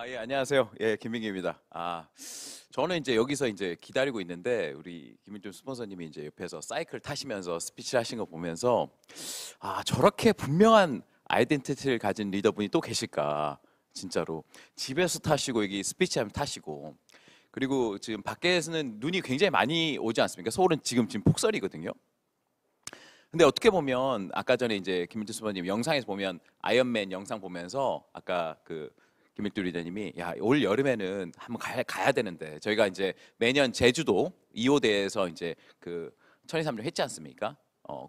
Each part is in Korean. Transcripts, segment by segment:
예, 안녕하세요. 예, 김민기입니다. 저는 이제 여기서 이제 기다리고 있는데 우리 김민준 스폰서님이 이제 옆에서 사이클 타시면서 스피치 하신 거 보면서 저렇게 분명한 아이덴티티를 가진 리더분이 또 계실까? 진짜로 집에서 타시고 여기 스피치 하면 타시고 그리고 지금 밖에서는 눈이 굉장히 많이 오지 않습니까? 서울은 지금 폭설이거든요. 근데 어떻게 보면 아까 전에 이제 김민준 스폰서님 영상에서 보면 아이언맨 영상 보면서 아까 그 김일두 리더님이 야, 올 여름에는 한번 가야 되는데 저희가 이제 매년 제주도 2호대에서 이제 그 천이삼종 했지 않습니까?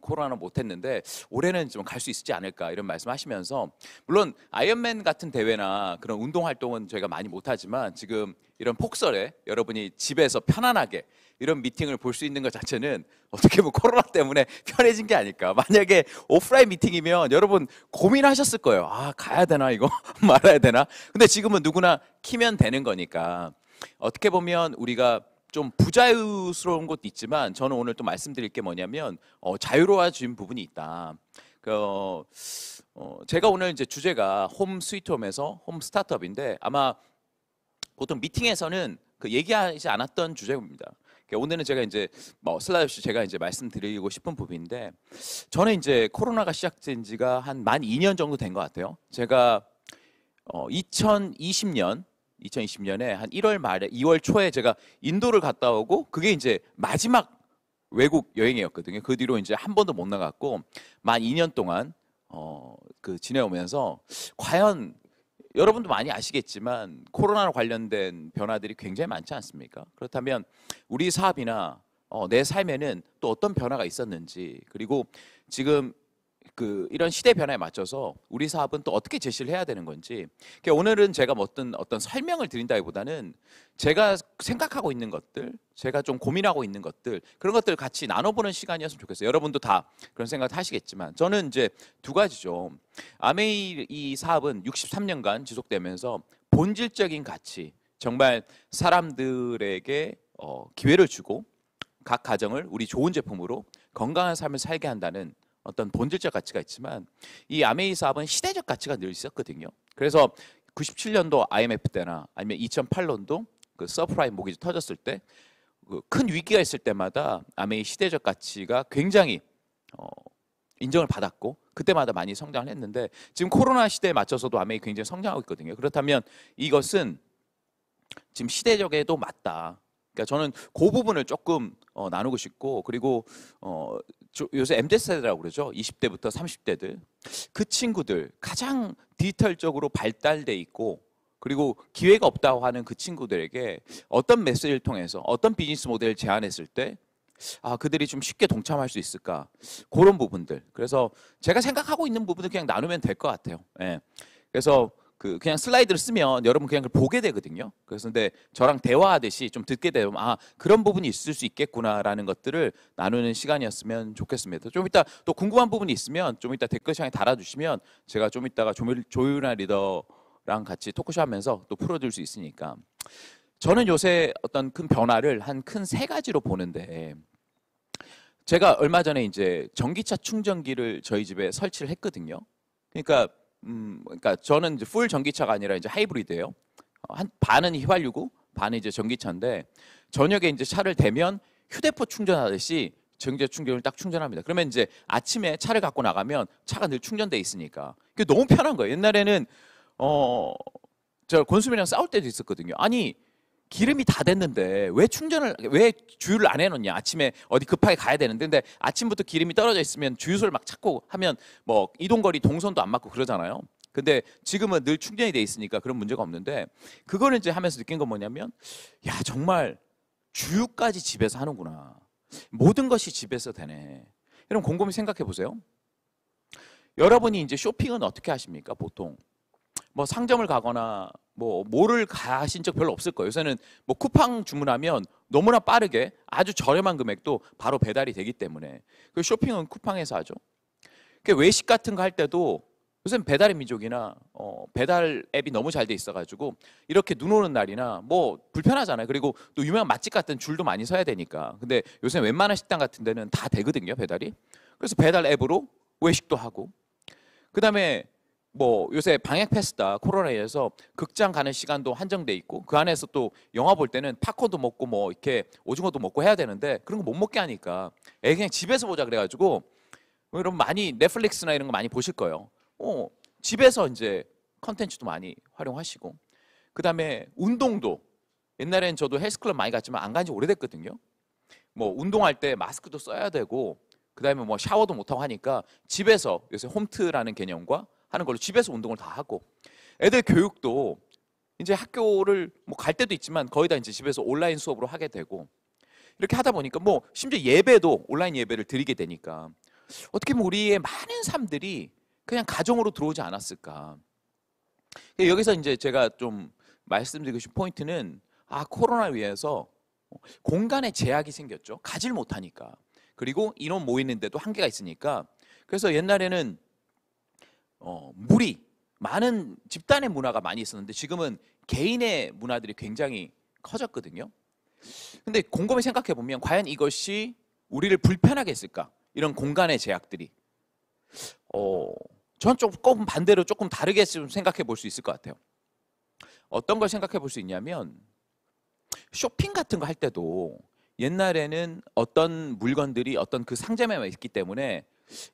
코로나는 못했는데 올해는 좀 갈 수 있지 않을까 이런 말씀하시면서 물론 아이언맨 같은 대회나 그런 운동 활동은 저희가 많이 못하지만 지금 이런 폭설에 여러분이 집에서 편안하게 이런 미팅을 볼 수 있는 것 자체는 어떻게 보면 코로나 때문에 편해진 게 아닐까. 만약에 오프라인 미팅이면 여러분 고민하셨을 거예요. 가야 되나 이거 말아야 되나. 근데 지금은 누구나 키면 되는 거니까 어떻게 보면 우리가 좀 부자유스러운 것도 있지만 저는 오늘 또 말씀드릴 게 뭐냐면 자유로워진 부분이 있다. 제가 오늘 이제 주제가 홈 스위트홈에서 홈 스타트업인데 아마 보통 미팅에서는 그 얘기하지 않았던 주제입니다. 오늘은 제가 이제 슬라이드 없이 제가 이제 말씀드리고 싶은 부분인데 저는 이제 코로나가 시작된 지가 한 만 2년 정도 된 것 같아요. 제가 2020년에 한 1월 말에 2월 초에 제가 인도를 갔다 오고 그게 이제 마지막 외국 여행이었거든요. 그 뒤로 이제 한 번도 못 나갔고 만 2년 동안 지내오면서 과연 여러분도 많이 아시겠지만 코로나로 관련된 변화들이 굉장히 많지 않습니까? 그렇다면 우리 사업이나 내 삶에는 또 어떤 변화가 있었는지 그리고 지금 이런 시대 변화에 맞춰서 우리 사업은 또 어떻게 제시를 해야 되는 건지 오늘은 제가 어떤 설명을 드린다기보다는 제가 생각하고 있는 것들 제가 좀 고민하고 있는 것들 그런 것들을 같이 나눠보는 시간이었으면 좋겠어요. 여러분도 다 그런 생각 하시겠지만 저는 이제 두 가지죠. 아메이 이 사업은 63년간 지속되면서 본질적인 가치 정말 사람들에게 기회를 주고 각 가정을 우리 좋은 제품으로 건강한 삶을 살게 한다는 어떤 본질적 가치가 있지만 이 아메이 사업은 시대적 가치가 늘 있었거든요. 그래서 97년도 IMF 때나 아니면 2008년도 그 서프라임 모기지 터졌을 때 큰 위기가 있을 때마다 아메이 시대적 가치가 굉장히 인정을 받았고 그때마다 많이 성장을 했는데 지금 코로나 시대에 맞춰서도 아메이 굉장히 성장하고 있거든요. 그렇다면 이것은 지금 시대적에도 맞다. 그러니까 저는 그 부분을 조금 나누고 싶고 그리고 요새 MZ세대라고 그러죠. 20대부터 30대들 그 친구들 가장 디지털적으로 발달돼 있고 그리고 기회가 없다고 하는 그 친구들에게 어떤 메시지를 통해서 어떤 비즈니스 모델을 제안했을 때 그들이 좀 쉽게 동참할 수 있을까 그런 부분들 그래서 제가 생각하고 있는 부분을 그냥 나누면 될 것 같아요. 예. 그래서 그냥 슬라이드를 쓰면 여러분 그냥 그걸 보게 되거든요. 그래서 근데 저랑 대화하듯이 좀 듣게 되면 그런 부분이 있을 수 있겠구나라는 것들을 나누는 시간이었으면 좋겠습니다. 좀 이따 또 궁금한 부분이 있으면 좀 이따 댓글창에 달아주시면 제가 좀 이따가 조윤아 리더랑 같이 토크쇼 하면서 또 풀어줄 수 있으니까 저는 요새 어떤 큰 변화를 한 큰 세 가지로 보는데 제가 얼마 전에 이제 전기차 충전기를 저희 집에 설치를 했거든요. 그러니까 저는 이제 풀 전기차가 아니라 이제 하이브리드예요. 한 반은 휘발유고 반은 이제 전기차인데 저녁에 이제 차를 대면 휴대폰 충전하듯이 전기차 충전을 딱 충전합니다. 그러면 이제 아침에 차를 갖고 나가면 차가 늘 충전돼 있으니까 그게 너무 편한 거예요. 옛날에는 저 권수민이랑 싸울 때도 있었거든요. 아니 기름이 다 됐는데 왜 주유를 안 해놓냐? 아침에 어디 급하게 가야 되는데 근데 아침부터 기름이 떨어져 있으면 주유소를 막 찾고 하면 뭐 이동거리 동선도 안 맞고 그러잖아요. 근데 지금은 늘 충전이 돼 있으니까 그런 문제가 없는데 그거를 이제 하면서 느낀 건 뭐냐면 야 정말 주유까지 집에서 하는구나. 모든 것이 집에서 되네. 여러분 곰곰이 생각해 보세요. 여러분이 이제 쇼핑은 어떻게 하십니까? 보통 뭐 상점을 가거나 뭐를 가신 적 별로 없을 거예요. 요새는 뭐 쿠팡 주문하면 너무나 빠르게 아주 저렴한 금액도 바로 배달이 되기 때문에 그 쇼핑은 쿠팡에서 하죠. 그 외식 같은 거 할 때도 요새는 배달의 민족이나 배달 앱이 너무 잘 돼 있어가지고 이렇게 눈 오는 날이나 뭐 불편하잖아요. 그리고 또 유명한 맛집 같은 줄도 많이 서야 되니까. 근데 요새 웬만한 식당 같은 데는 다 되거든요, 배달이. 그래서 배달 앱으로 외식도 하고 그다음에 뭐 요새 방역 패스다 코로나에 의해서 극장 가는 시간도 한정돼 있고 그 안에서 또 영화 볼 때는 팝콘도 먹고 뭐 이렇게 오징어도 먹고 해야 되는데 그런 거 못 먹게 하니까 애 그냥 집에서 보자 그래가지고 여러분 많이 넷플릭스나 이런 거 많이 보실 거예요. 집에서 이제 컨텐츠도 많이 활용하시고 그다음에 운동도 옛날엔 저도 헬스클럽 많이 갔지만 안 간 지 오래됐거든요. 뭐 운동할 때 마스크도 써야 되고 그다음에 뭐 샤워도 못 하고 하니까 집에서 요새 홈트라는 개념과 하는 걸로 집에서 운동을 다 하고 애들 교육도 이제 학교를 뭐 갈 때도 있지만 거의 다 이제 집에서 온라인 수업으로 하게 되고 이렇게 하다 보니까 뭐 심지어 예배도 온라인 예배를 드리게 되니까 어떻게 보면 우리의 많은 삶들이 그냥 가정으로 들어오지 않았을까. 여기서 이제 제가 좀 말씀드리고 싶은 포인트는 코로나를 위해서 공간에 제약이 생겼죠. 가지를 못하니까. 그리고 인원 모이는데도 한계가 있으니까. 그래서 옛날에는 무리, 많은 집단의 문화가 많이 있었는데 지금은 개인의 문화들이 굉장히 커졌거든요. 근데 곰곰이 생각해 보면 과연 이것이 우리를 불편하게 했을까? 이런 공간의 제약들이. 저는 조금 반대로 조금 다르게 좀 생각해 볼 수 있을 것 같아요. 어떤 걸 생각해 볼 수 있냐면 쇼핑 같은 거 할 때도 옛날에는 어떤 물건들이 어떤 그 상점에만 있기 때문에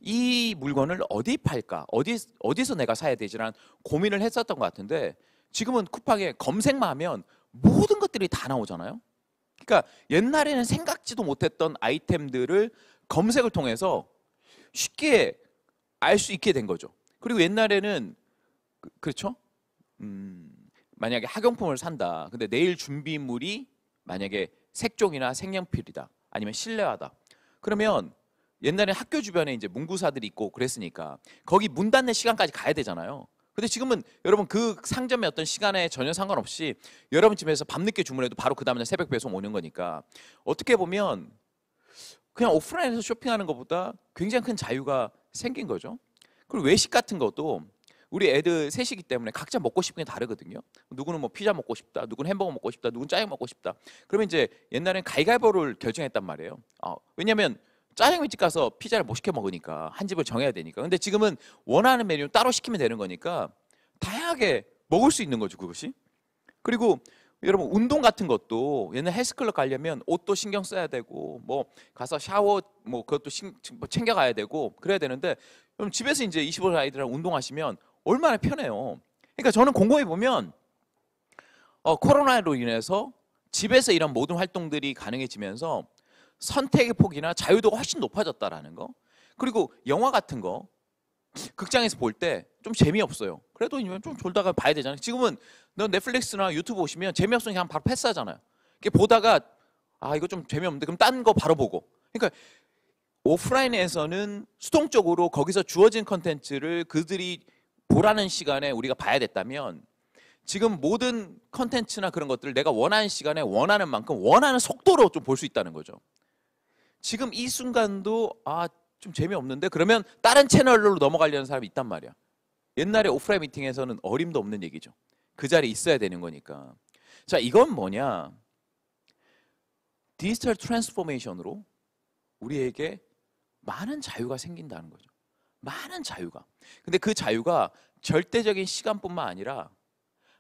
이 물건을 어디 팔까? 어디서 내가 사야 되지라는 고민을 했었던 것 같은데 지금은 쿠팡에 검색만 하면 모든 것들이 다 나오잖아요. 그러니까 옛날에는 생각지도 못했던 아이템들을 검색을 통해서 쉽게 알 수 있게 된 거죠. 그리고 옛날에는 그렇죠? 만약에 학용품을 산다. 근데 내일 준비물이 만약에 색종이나 색연필이다. 아니면 실내화다. 그러면 옛날에 학교 주변에 이제 문구사들이 있고 그랬으니까 거기 문 닫는 시간까지 가야 되잖아요. 근데 지금은 여러분 그 상점의 어떤 시간에 전혀 상관없이 여러분 집에서 밤늦게 주문해도 바로 그 다음날 새벽 배송 오는 거니까 어떻게 보면 그냥 오프라인에서 쇼핑하는 것보다 굉장히 큰 자유가 생긴 거죠. 그리고 외식 같은 것도 우리 애들 셋이기 때문에 각자 먹고 싶은 게 다르거든요. 누구는 뭐 피자 먹고 싶다, 누구는 햄버거 먹고 싶다, 누구는 짜장 먹고 싶다. 그러면 이제 옛날엔 가위바위보를 결정했단 말이에요. 왜냐하면 짜장면집 가서 피자를 못 시켜 먹으니까 한 집을 정해야 되니까. 근데 지금은 원하는 메뉴 따로 시키면 되는 거니까 다양하게 먹을 수 있는 거죠, 그것이. 그리고 여러분 운동 같은 것도 옛날 헬스클럽 가려면 옷도 신경 써야 되고 뭐 가서 샤워 뭐 그것도 뭐 챙겨가야 되고 그래야 되는데 그럼 집에서 이제 25살 아이들이랑 운동하시면 얼마나 편해요. 그러니까 저는 곰곰이 보면 코로나로 인해서 집에서 이런 모든 활동들이 가능해지면서 선택의 폭이나 자유도가 훨씬 높아졌다라는 거. 그리고 영화 같은 거 극장에서 볼 때 좀 재미없어요. 그래도 좀 졸다가 봐야 되잖아요. 지금은 너 넷플릭스나 유튜브 오시면 재미없으면 그냥 바로 패스하잖아요. 이렇게 보다가 이거 좀 재미없는데 그럼 딴 거 바로 보고. 그러니까 오프라인에서는 수동적으로 거기서 주어진 컨텐츠를 그들이 보라는 시간에 우리가 봐야 됐다면 지금 모든 컨텐츠나 그런 것들을 내가 원하는 시간에 원하는 만큼 원하는 속도로 좀 볼 수 있다는 거죠. 지금 이 순간도 좀 재미없는데 그러면 다른 채널로 넘어가려는 사람이 있단 말이야. 옛날에 오프라인 미팅에서는 어림도 없는 얘기죠. 그 자리에 있어야 되는 거니까. 자, 이건 뭐냐? 디지털 트랜스포메이션으로 우리에게 많은 자유가 생긴다는 거죠. 많은 자유가. 근데 그 자유가 절대적인 시간뿐만 아니라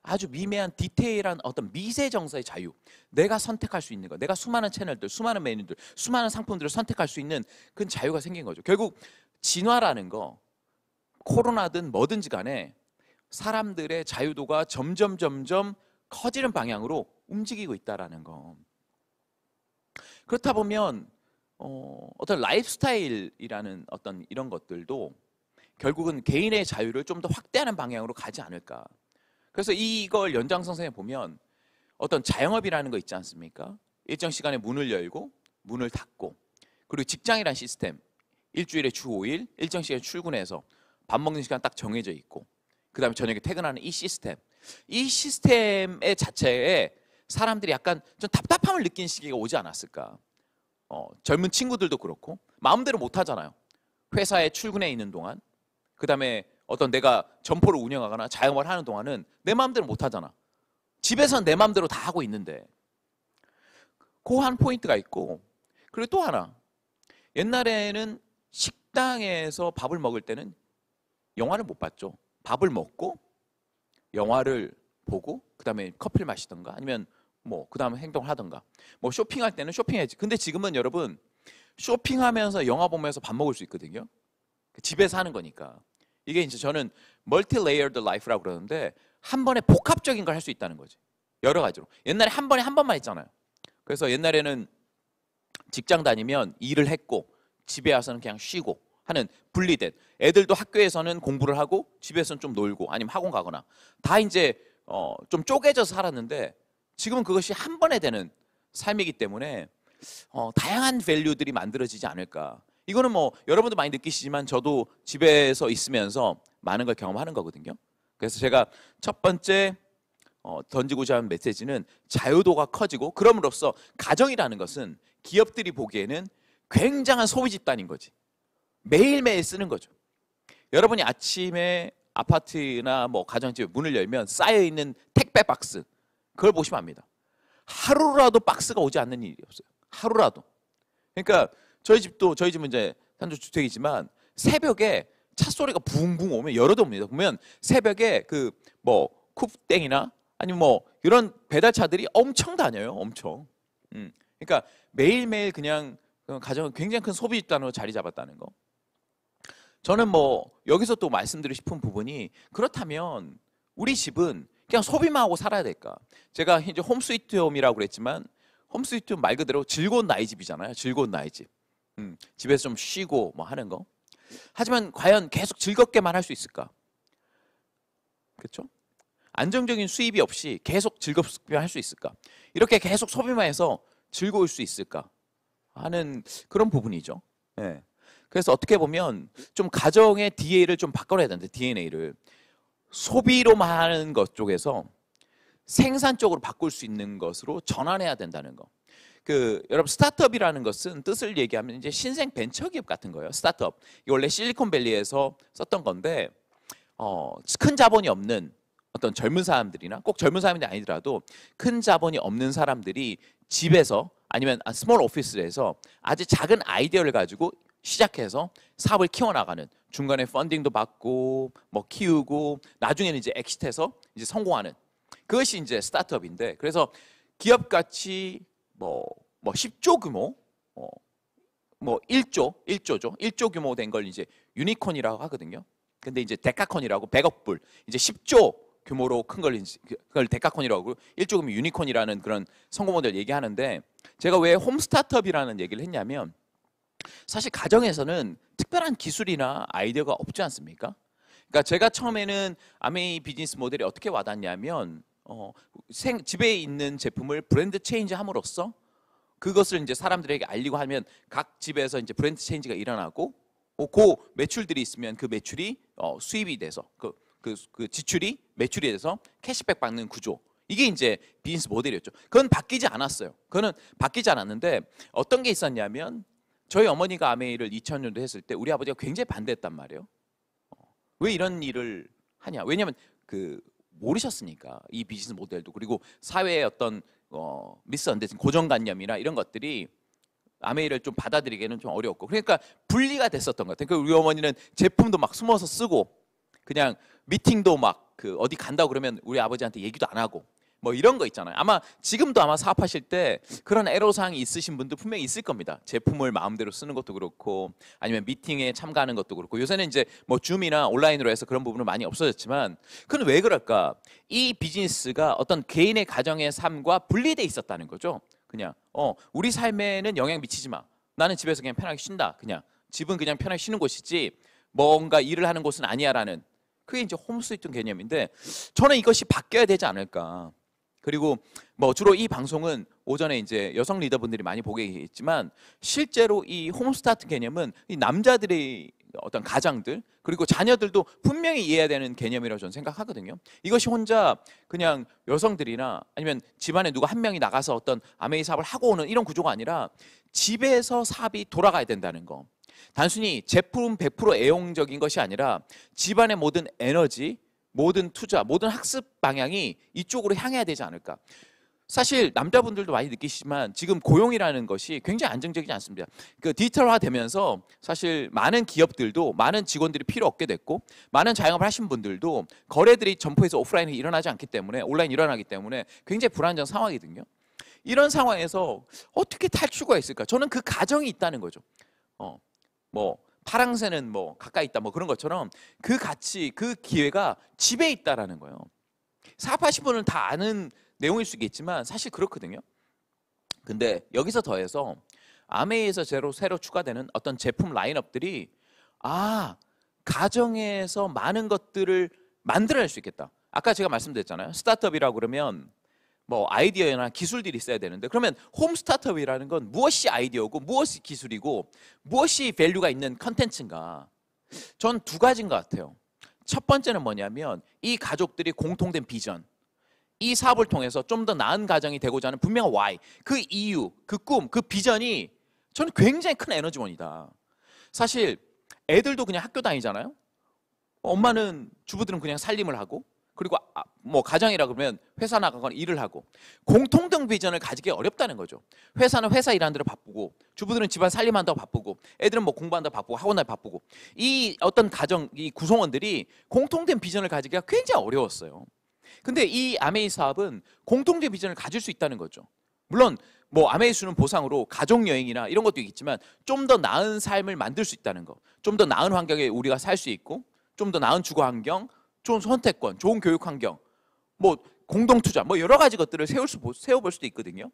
아주 미미한 디테일한 어떤 미세 정서의 자유. 내가 선택할 수 있는 거. 내가 수많은 채널들, 수많은 메뉴들, 수많은 상품들을 선택할 수 있는 그런 자유가 생긴 거죠. 결국 진화라는 거, 코로나든 뭐든지 간에 사람들의 자유도가 점점 커지는 방향으로 움직이고 있다라는 거. 그렇다 보면 어떤 라이프 스타일이라는 어떤 이런 것들도 결국은 개인의 자유를 좀 더 확대하는 방향으로 가지 않을까. 그래서 이걸 연장선상에 보면 어떤 자영업이라는 거 있지 않습니까? 일정 시간에 문을 열고 문을 닫고 그리고 직장이란 시스템 일주일에 주 5일 일정 시간에 출근해서 밥 먹는 시간 딱 정해져 있고 그 다음에 저녁에 퇴근하는 이 시스템의 자체에 사람들이 약간 좀 답답함을 느끼는 시기가 오지 않았을까. 젊은 친구들도 그렇고 마음대로 못 하잖아요. 회사에 출근해 있는 동안 그 다음에 어떤 내가 점포를 운영하거나 자영업을 하는 동안은 내 마음대로 못 하잖아. 집에서는 내 마음대로 다 하고 있는데 그 한 포인트가 있고 그리고 또 하나 옛날에는 식당에서 밥을 먹을 때는 영화를 못 봤죠. 밥을 먹고 영화를 보고 그다음에 커피를 마시던가 아니면 뭐 그다음에 행동을 하던가 뭐 쇼핑할 때는 쇼핑해야지. 근데 지금은 여러분 쇼핑하면서 영화 보면서 밥 먹을 수 있거든요. 집에서 하는 거니까. 이게 이제 저는 멀티 레이어드 라이프라고 그러는데 한 번에 복합적인 걸 할 수 있다는 거지. 여러 가지로. 옛날에 한 번에 한 번만 했잖아요. 그래서 옛날에는 직장 다니면 일을 했고 집에 와서는 그냥 쉬고 하는 분리된, 애들도 학교에서는 공부를 하고 집에서는 좀 놀고 아니면 학원 가거나 다 이제 좀 쪼개져서 살았는데 지금은 그것이 한 번에 되는 삶이기 때문에 다양한 밸류들이 만들어지지 않을까. 이거는 뭐 여러분도 많이 느끼시지만 저도 집에서 있으면서 많은 걸 경험하는 거거든요. 그래서 제가 첫 번째 던지고자 하는 메시지는 자유도가 커지고 그럼으로써 가정이라는 것은 기업들이 보기에는 굉장한 소비 집단인 거지. 매일매일 쓰는 거죠. 여러분이 아침에 아파트나 뭐 가정집에 문을 열면 쌓여있는 택배 박스 그걸 보시면 압니다. 하루라도 박스가 오지 않는 일이 없어요. 하루라도. 그러니까 저희 집은 이제 단독주택이지만 새벽에 차 소리가 붕붕 오면 열어도 옵니다. 보면 새벽에 그 뭐 쿱땡이나 아니면 뭐 이런 배달차들이 엄청 다녀요. 엄청. 그러니까 매일매일 그냥 가정은 굉장히 큰 소비 집단으로 자리 잡았다는 거. 저는 뭐 여기서 또 말씀드리고 싶은 부분이 그렇다면 우리 집은 그냥 소비만 하고 살아야 될까? 제가 이제 홈 스위트 홈이라고 그랬지만 홈 스위트 홈 말 그대로 즐거운 나이 집이잖아요. 즐거운 나이 집. 집에서 좀 쉬고 뭐 하는 거. 하지만 과연 계속 즐겁게만 할 수 있을까? 그렇죠? 안정적인 수입이 없이 계속 즐겁게 할 수 있을까? 이렇게 계속 소비만 해서 즐거울 수 있을까? 하는 그런 부분이죠. 네. 그래서 어떻게 보면 좀 가정의 DNA를 좀 바꿔야 되는데 DNA를 소비로만 하는 것 쪽에서 생산 쪽으로 바꿀 수 있는 것으로 전환해야 된다는 거. 여러분 스타트업이라는 것은 뜻을 얘기하면 이제 신생 벤처기업 같은 거예요. 스타트업. 이게 원래 실리콘밸리에서 썼던 건데 큰 자본이 없는 어떤 젊은 사람들이나 꼭 젊은 사람이 아니더라도 큰 자본이 없는 사람들이 집에서 아니면 스몰 오피스에서 아주 작은 아이디어를 가지고 시작해서 사업을 키워나가는 중간에 펀딩도 받고 뭐 키우고 나중에는 이제 엑시트해서 이제 성공하는 그것이 이제 스타트업인데 그래서 기업가치 뭐 10조 규모 뭐 1조죠. 1조 규모 된 걸 이제 유니콘이라고 하거든요. 근데 이제 데카콘이라고 100억 불 이제 10조 규모로 큰 걸 그걸 데카콘이라고 하고 1조 규모 유니콘이라는 그런 성공 모델 얘기하는데 제가 왜 홈 스타트업이라는 얘기를 했냐면 사실 가정에서는 특별한 기술이나 아이디어가 없지 않습니까? 그러니까 제가 처음에는 아메이 비즈니스 모델이 어떻게 와닿냐면 집에 있는 제품을 브랜드 체인지 함으로써 그것을 이제 사람들에게 알리고 하면 각 집에서 이제 브랜드 체인지가 일어나고 그 매출들이 있으면 그 매출이 수입이 돼서 그 지출이 매출이 돼서 캐시백 받는 구조. 이게 이제 비즈니스 모델이었죠. 그건 바뀌지 않았어요. 그거는 바뀌지 않았는데 어떤 게 있었냐면 저희 어머니가 아메이를 2000년도 했을 때 우리 아버지가 굉장히 반대했단 말이에요. 왜 이런 일을 하냐? 왜냐하면 모르셨으니까 이 비즈니스 모델도 그리고 사회의 어떤 미스언더스탠딩 고정관념이나 이런 것들이 아메이를 좀 받아들이기에는 좀 어려웠고 그러니까 분리가 됐었던 것 같아요. 그러니까 우리 어머니는 제품도 막 숨어서 쓰고 그냥 미팅도 막 어디 간다고 그러면 우리 아버지한테 얘기도 안 하고 뭐 이런 거 있잖아요. 아마 지금도 아마 사업하실 때 그런 애로사항이 있으신 분들 분명히 있을 겁니다. 제품을 마음대로 쓰는 것도 그렇고 아니면 미팅에 참가하는 것도 그렇고 요새는 이제 뭐 줌이나 온라인으로 해서 그런 부분은 많이 없어졌지만 그건 왜 그럴까? 이 비즈니스가 어떤 개인의 가정의 삶과 분리돼 있었다는 거죠. 그냥 우리 삶에는 영향 미치지 마. 나는 집에서 그냥 편하게 쉰다. 그냥 집은 그냥 편하게 쉬는 곳이지 뭔가 일을 하는 곳은 아니야라는 그게 이제 홈스위트 개념인데 저는 이것이 바뀌어야 되지 않을까. 그리고 뭐 주로 이 방송은 오전에 이제 여성 리더분들이 많이 보게 있지만 실제로 이 홈스타트 개념은 이 남자들의 어떤 가장들 그리고 자녀들도 분명히 이해해야 되는 개념이라고 저는 생각하거든요. 이것이 혼자 그냥 여성들이나 아니면 집안에 누가 한 명이 나가서 어떤 아메이 사업을 하고 오는 이런 구조가 아니라 집에서 사업이 돌아가야 된다는 거. 단순히 제품 100% 애용적인 것이 아니라 집안의 모든 에너지 모든 투자, 모든 학습 방향이 이쪽으로 향해야 되지 않을까. 사실 남자분들도 많이 느끼시지만 지금 고용이라는 것이 굉장히 안정적이지 않습니다. 그 디지털화 되면서 사실 많은 기업들도 많은 직원들이 필요 없게 됐고 많은 자영업을 하신 분들도 거래들이 점포에서 오프라인이 일어나지 않기 때문에 온라인 일어나기 때문에 굉장히 불안정 상황이거든요. 이런 상황에서 어떻게 탈출구가 있을까? 저는 그 가정이 있다는 거죠. 뭐 파랑새는 뭐 가까이 있다 뭐 그런 것처럼 그 가치, 그 기회가 집에 있다라는 거예요. 사업하신 분은 다 아는 내용일 수 있겠지만 사실 그렇거든요. 근데 여기서 더해서 아메이에서 새로 추가되는 어떤 제품 라인업들이 가정에서 많은 것들을 만들어낼 수 있겠다. 아까 제가 말씀드렸잖아요. 스타트업이라고 그러면 뭐 아이디어나 기술들이 있어야 되는데 그러면 홈 스타트업이라는 건 무엇이 아이디어고 무엇이 기술이고 무엇이 밸류가 있는 컨텐츠인가. 전 두 가지인 것 같아요. 첫 번째는 뭐냐면 이 가족들이 공통된 비전, 이 사업을 통해서 좀 더 나은 가정이 되고자 하는 분명한 why, 그 이유, 그 꿈, 그 비전이 저는 굉장히 큰 에너지원이다. 사실 애들도 그냥 학교 다니잖아요. 엄마는, 주부들은 그냥 살림을 하고 그리고 뭐 가정이라 그러면 회사 나가거나 일을 하고 공통된 비전을 가지기 어렵다는 거죠. 회사는 회사 일하는 대로 바쁘고 주부들은 집안 살림한다고 바쁘고 애들은 뭐 공부한다고 바쁘고 학원 다니고 바쁘고 이 어떤 가정, 이 구성원들이 공통된 비전을 가지기가 굉장히 어려웠어요. 근데 이 아메이 사업은 공통된 비전을 가질 수 있다는 거죠. 물론 뭐 아메이 주는 보상으로 가족 여행이나 이런 것도 있겠지만 좀 더 나은 삶을 만들 수 있다는 거, 좀 더 나은 환경에 우리가 살 수 있고 좀 더 나은 주거 환경, 좋은 선택권, 좋은 교육 환경, 뭐 공동 투자, 뭐 여러 가지 것들을 세워볼 수도 있거든요.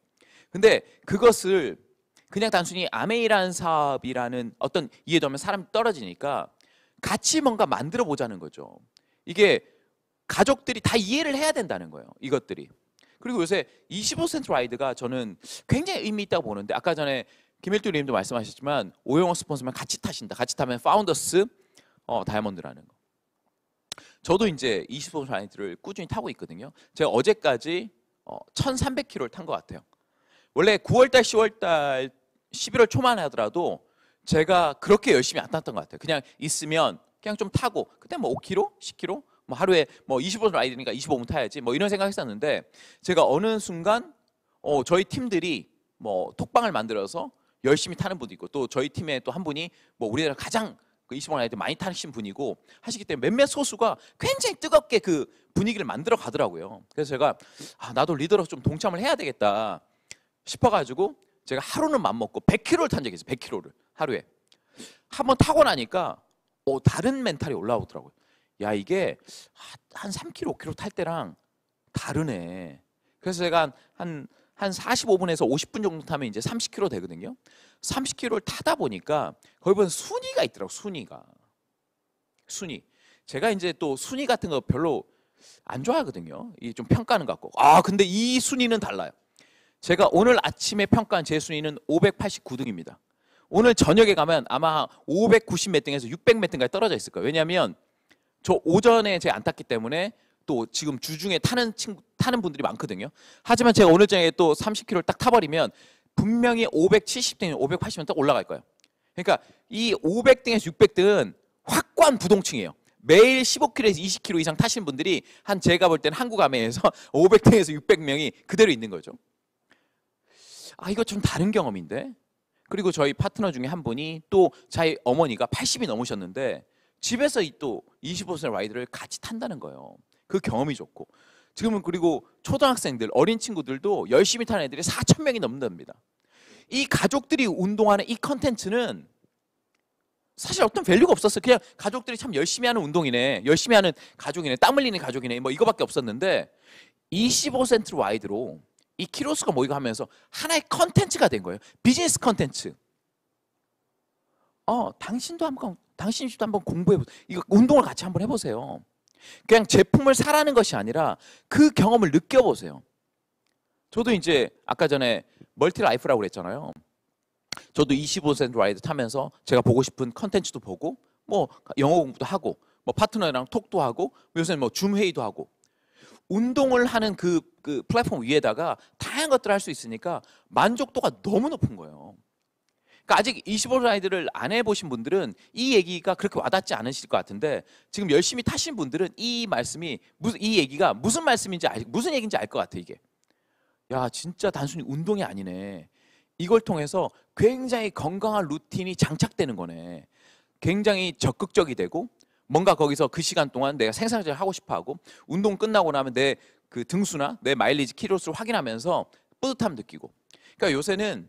근데 그것을 그냥 단순히 아메이라는 사업이라는 어떤 이해도하면 사람이 떨어지니까 같이 뭔가 만들어 보자는 거죠. 이게 가족들이 다 이해를 해야 된다는 거예요. 이것들이. 그리고 요새 25센트 라이드가 저는 굉장히 의미 있다고 보는데 아까 전에 김일두 님도 말씀하셨지만 오영호 스폰서만 같이 타신다. 같이 타면 파운더스 다이아몬드라는 거. 저도 이제 25센트 라이드를 꾸준히 타고 있거든요. 제가 어제까지 1300km를 탄 것 같아요. 원래 9월달, 10월달, 11월 초만 하더라도 제가 그렇게 열심히 안 탔던 것 같아요. 그냥 있으면 그냥 좀 타고 그때 뭐 5km, 10km 뭐 하루에 뭐 25분 라이드니까 25분 타야지 뭐 이런 생각했었는데 제가 어느 순간 저희 팀들이 뭐 톡방을 만들어서 열심히 타는 분도 있고 또 저희 팀에 또 한 분이 뭐 우리나라 가장 그 25분 라이드 많이 타신 분이고 하시기 때문에 몇몇 소수가 굉장히 뜨겁게 그 분위기를 만들어 가더라고요. 그래서 제가 나도 리더로 좀 동참을 해야 되겠다 싶어가지고 제가 하루는 맘먹고 100km를 탄 적이 있어요. 100km를 하루에. 한번 타고 나니까 다른 멘탈이 올라오더라고요. 야 이게 한 3km, 5km 탈 때랑 다르네. 그래서 제가 한 45분에서 50분 정도 타면 이제 30km 되거든요. 30km를 타다 보니까 거기 보면 순위가 있더라고요. 순위. 제가 이제 또 순위 같은 거 별로 안 좋아하거든요. 이 좀 평가하는 것 같고. 근데 이 순위는 달라요. 제가 오늘 아침에 평가한 제 순위는 589등입니다. 오늘 저녁에 가면 아마 590 몇 등에서 600 몇 등까지 떨어져 있을 거예요. 왜냐하면 저 오전에 제가 안 탔기 때문에 또 지금 주중에 타는 분들이 많거든요. 하지만 제가 오늘 저녁에 또 30km를 딱 타버리면 분명히 570등, 580등 딱 올라갈 거예요. 그러니까 이 500등에서 600등은 확고한 부동층이에요. 매일 15km에서 20km 이상 타시는 분들이 제가 볼 때는 한국 아메에서 500등에서 600명이 그대로 있는 거죠. 이거 좀 다른 경험인데. 그리고 저희 파트너 중에 한 분이 또 자기 어머니가 80이 넘으셨는데 집에서 또 25세 라이드를 같이 탄다는 거예요. 그 경험이 좋고 지금은 그리고 초등학생들, 어린 친구들도 열심히 타는 애들이 4,000명이 넘는답니다. 이 가족들이 운동하는 이 컨텐츠는 사실 어떤 밸류가 없었어요. 그냥 가족들이 참 열심히 하는 운동이네, 열심히 하는 가족이네, 땀 흘리는 가족이네 뭐 이거밖에 없었는데 25센트 라이드로 이 키로수가 모이고 하면서 하나의 컨텐츠가 된 거예요. 비즈니스 컨텐츠. 당신도 한번 공부해보세요. 이거 운동을 같이 한번 해보세요. 그냥 제품을 사라는 것이 아니라 그 경험을 느껴보세요. 저도 이제 아까 전에 멀티 라이프라고 그랬잖아요. 저도 25센트 라이드 타면서 제가 보고 싶은 컨텐츠도 보고 뭐 영어 공부도 하고 뭐 파트너랑 톡도 하고 요새는 뭐 줌 회의도 하고 운동을 하는 그 플랫폼 위에다가 다양한 것들을 할 수 있으니까 만족도가 너무 높은 거예요. 그러니까 아직 25 라이드를 안 해보신 분들은 이 얘기가 그렇게 와닿지 않으실 것 같은데 지금 열심히 타신 분들은 이 얘기가 무슨 말씀인지 무슨 얘기인지 알 것 같아. 이게 야, 진짜 단순히 운동이 아니네. 이걸 통해서 굉장히 건강한 루틴이 장착되는 거네. 굉장히 적극적이 되고 뭔가 거기서 그 시간 동안 내가 생산을 하고 싶어 하고 운동 끝나고 나면 내 그 등수나 내 마일리지 키로수를 확인하면서 뿌듯함 느끼고. 그러니까 요새는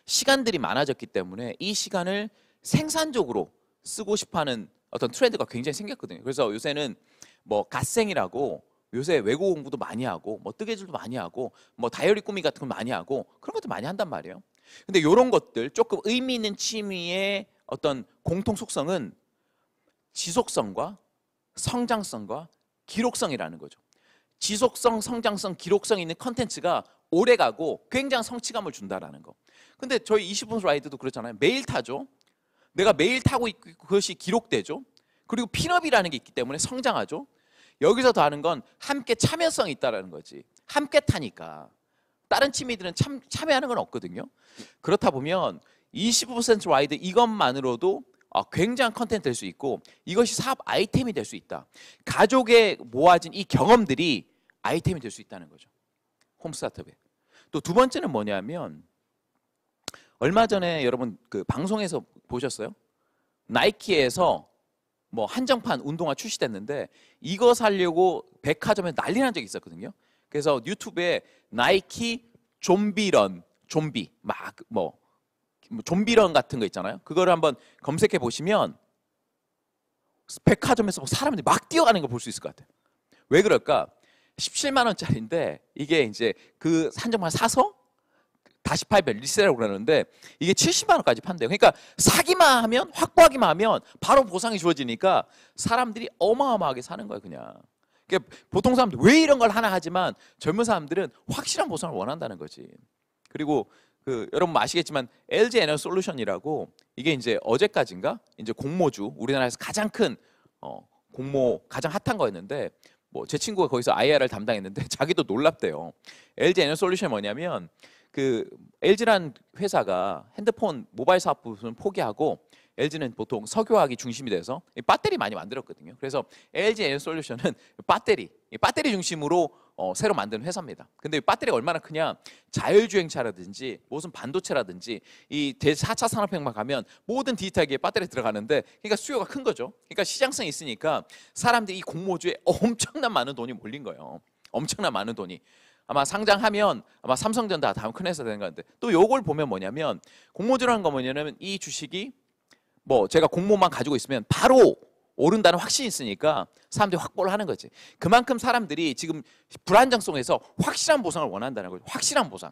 시간들이 많아졌기 때문에 이 시간을 생산적으로 쓰고 싶어하는 어떤 트렌드가 굉장히 생겼거든요. 그래서 요새는 뭐 갓생이라고 요새 외국어 공부도 많이 하고 뭐 뜨개질도 많이 하고 뭐 다이어리 꾸미 같은 거 많이 하고 그런 것도 많이 한단 말이에요. 근데 이런 것들 조금 의미 있는 취미의 어떤 공통 속성은 지속성과 성장성과 기록성이라는 거죠. 지속성, 성장성, 기록성 있는 컨텐츠가 오래가고 굉장한 성취감을 준다라는 거. 근데 저희 20분 라이드도 그렇잖아요. 매일 타죠. 내가 매일 타고 있고 그것이 기록되죠. 그리고 핀업이라는 게 있기 때문에 성장하죠. 여기서 더 하는 건 함께 참여성이 있다라는 거지. 함께 타니까. 다른 취미들은 참여하는 건 없거든요. 그렇다 보면 20% 라이드 이것만으로도 굉장한 컨텐츠 될 수 있고 이것이 사업 아이템이 될 수 있다. 가족에 모아진 이 경험들이 아이템이 될 수 있다는 거죠. 홈 스타트업에. 또 두 번째는 뭐냐면 얼마 전에 여러분 그 방송에서 보셨어요? 나이키에서 뭐 한정판 운동화 출시됐는데 이거 사려고 백화점에 난리 난 적이 있었거든요. 그래서 유튜브에 나이키 좀비런, 좀비 막 뭐 좀비런 같은 거 있잖아요. 그거를 한번 검색해 보시면 백화점에서 사람들이 막 뛰어가는 걸 볼 수 있을 것 같아요. 왜 그럴까? 17만 원짜리인데 이게 이제 그 한정판 사서 다시 팔면 리셀이라고 그러는데 이게 70만 원까지 판대요. 그러니까 사기만 하면 확보하기만 하면 바로 보상이 주어지니까 사람들이 어마어마하게 사는 거예요, 그냥. 그러니까 보통 사람들 왜 이런 걸 하나 하지만 젊은 사람들은 확실한 보상을 원한다는 거지. 그리고 그 여러분 아시겠지만 LG 에너지 솔루션이라고 이게 이제 어제까지인가 이제 공모주 우리나라에서 가장 큰 공모 가장 핫한 거였는데 뭐 제 친구가 거기서 IR을 담당했는데 자기도 놀랍대요. LG 에너지 솔루션이 뭐냐면 그 LG란 회사가 핸드폰 모바일 사업 부분을 포기하고 LG는 보통 석유화학이 중심이 돼서 배터리 많이 만들었거든요. 그래서 LG 에너지 솔루션은 배터리 중심으로 새로 만든 회사입니다. 근데 배터리가 얼마나 크냐? 자율주행차라든지 무슨 반도체라든지 이 제4차 산업혁명 가면 모든 디지털기에 배터리 들어가는데 그러니까 수요가 큰 거죠. 그러니까 시장성이 있으니까 사람들이 이 공모주에 엄청난 많은 돈이 몰린 거예요. 엄청난 많은 돈이. 아마 상장하면 아마 삼성전자 다음 큰 회사 되는 건데 또 요걸 보면 뭐냐면 공모주라는 거 뭐냐면 이 주식이 뭐 제가 공모만 가지고 있으면 바로 오른다는 확신이 있으니까 사람들이 확보를 하는 거지. 그만큼 사람들이 지금 불안정성에서 확실한 보상을 원한다는 거죠. 확실한 보상.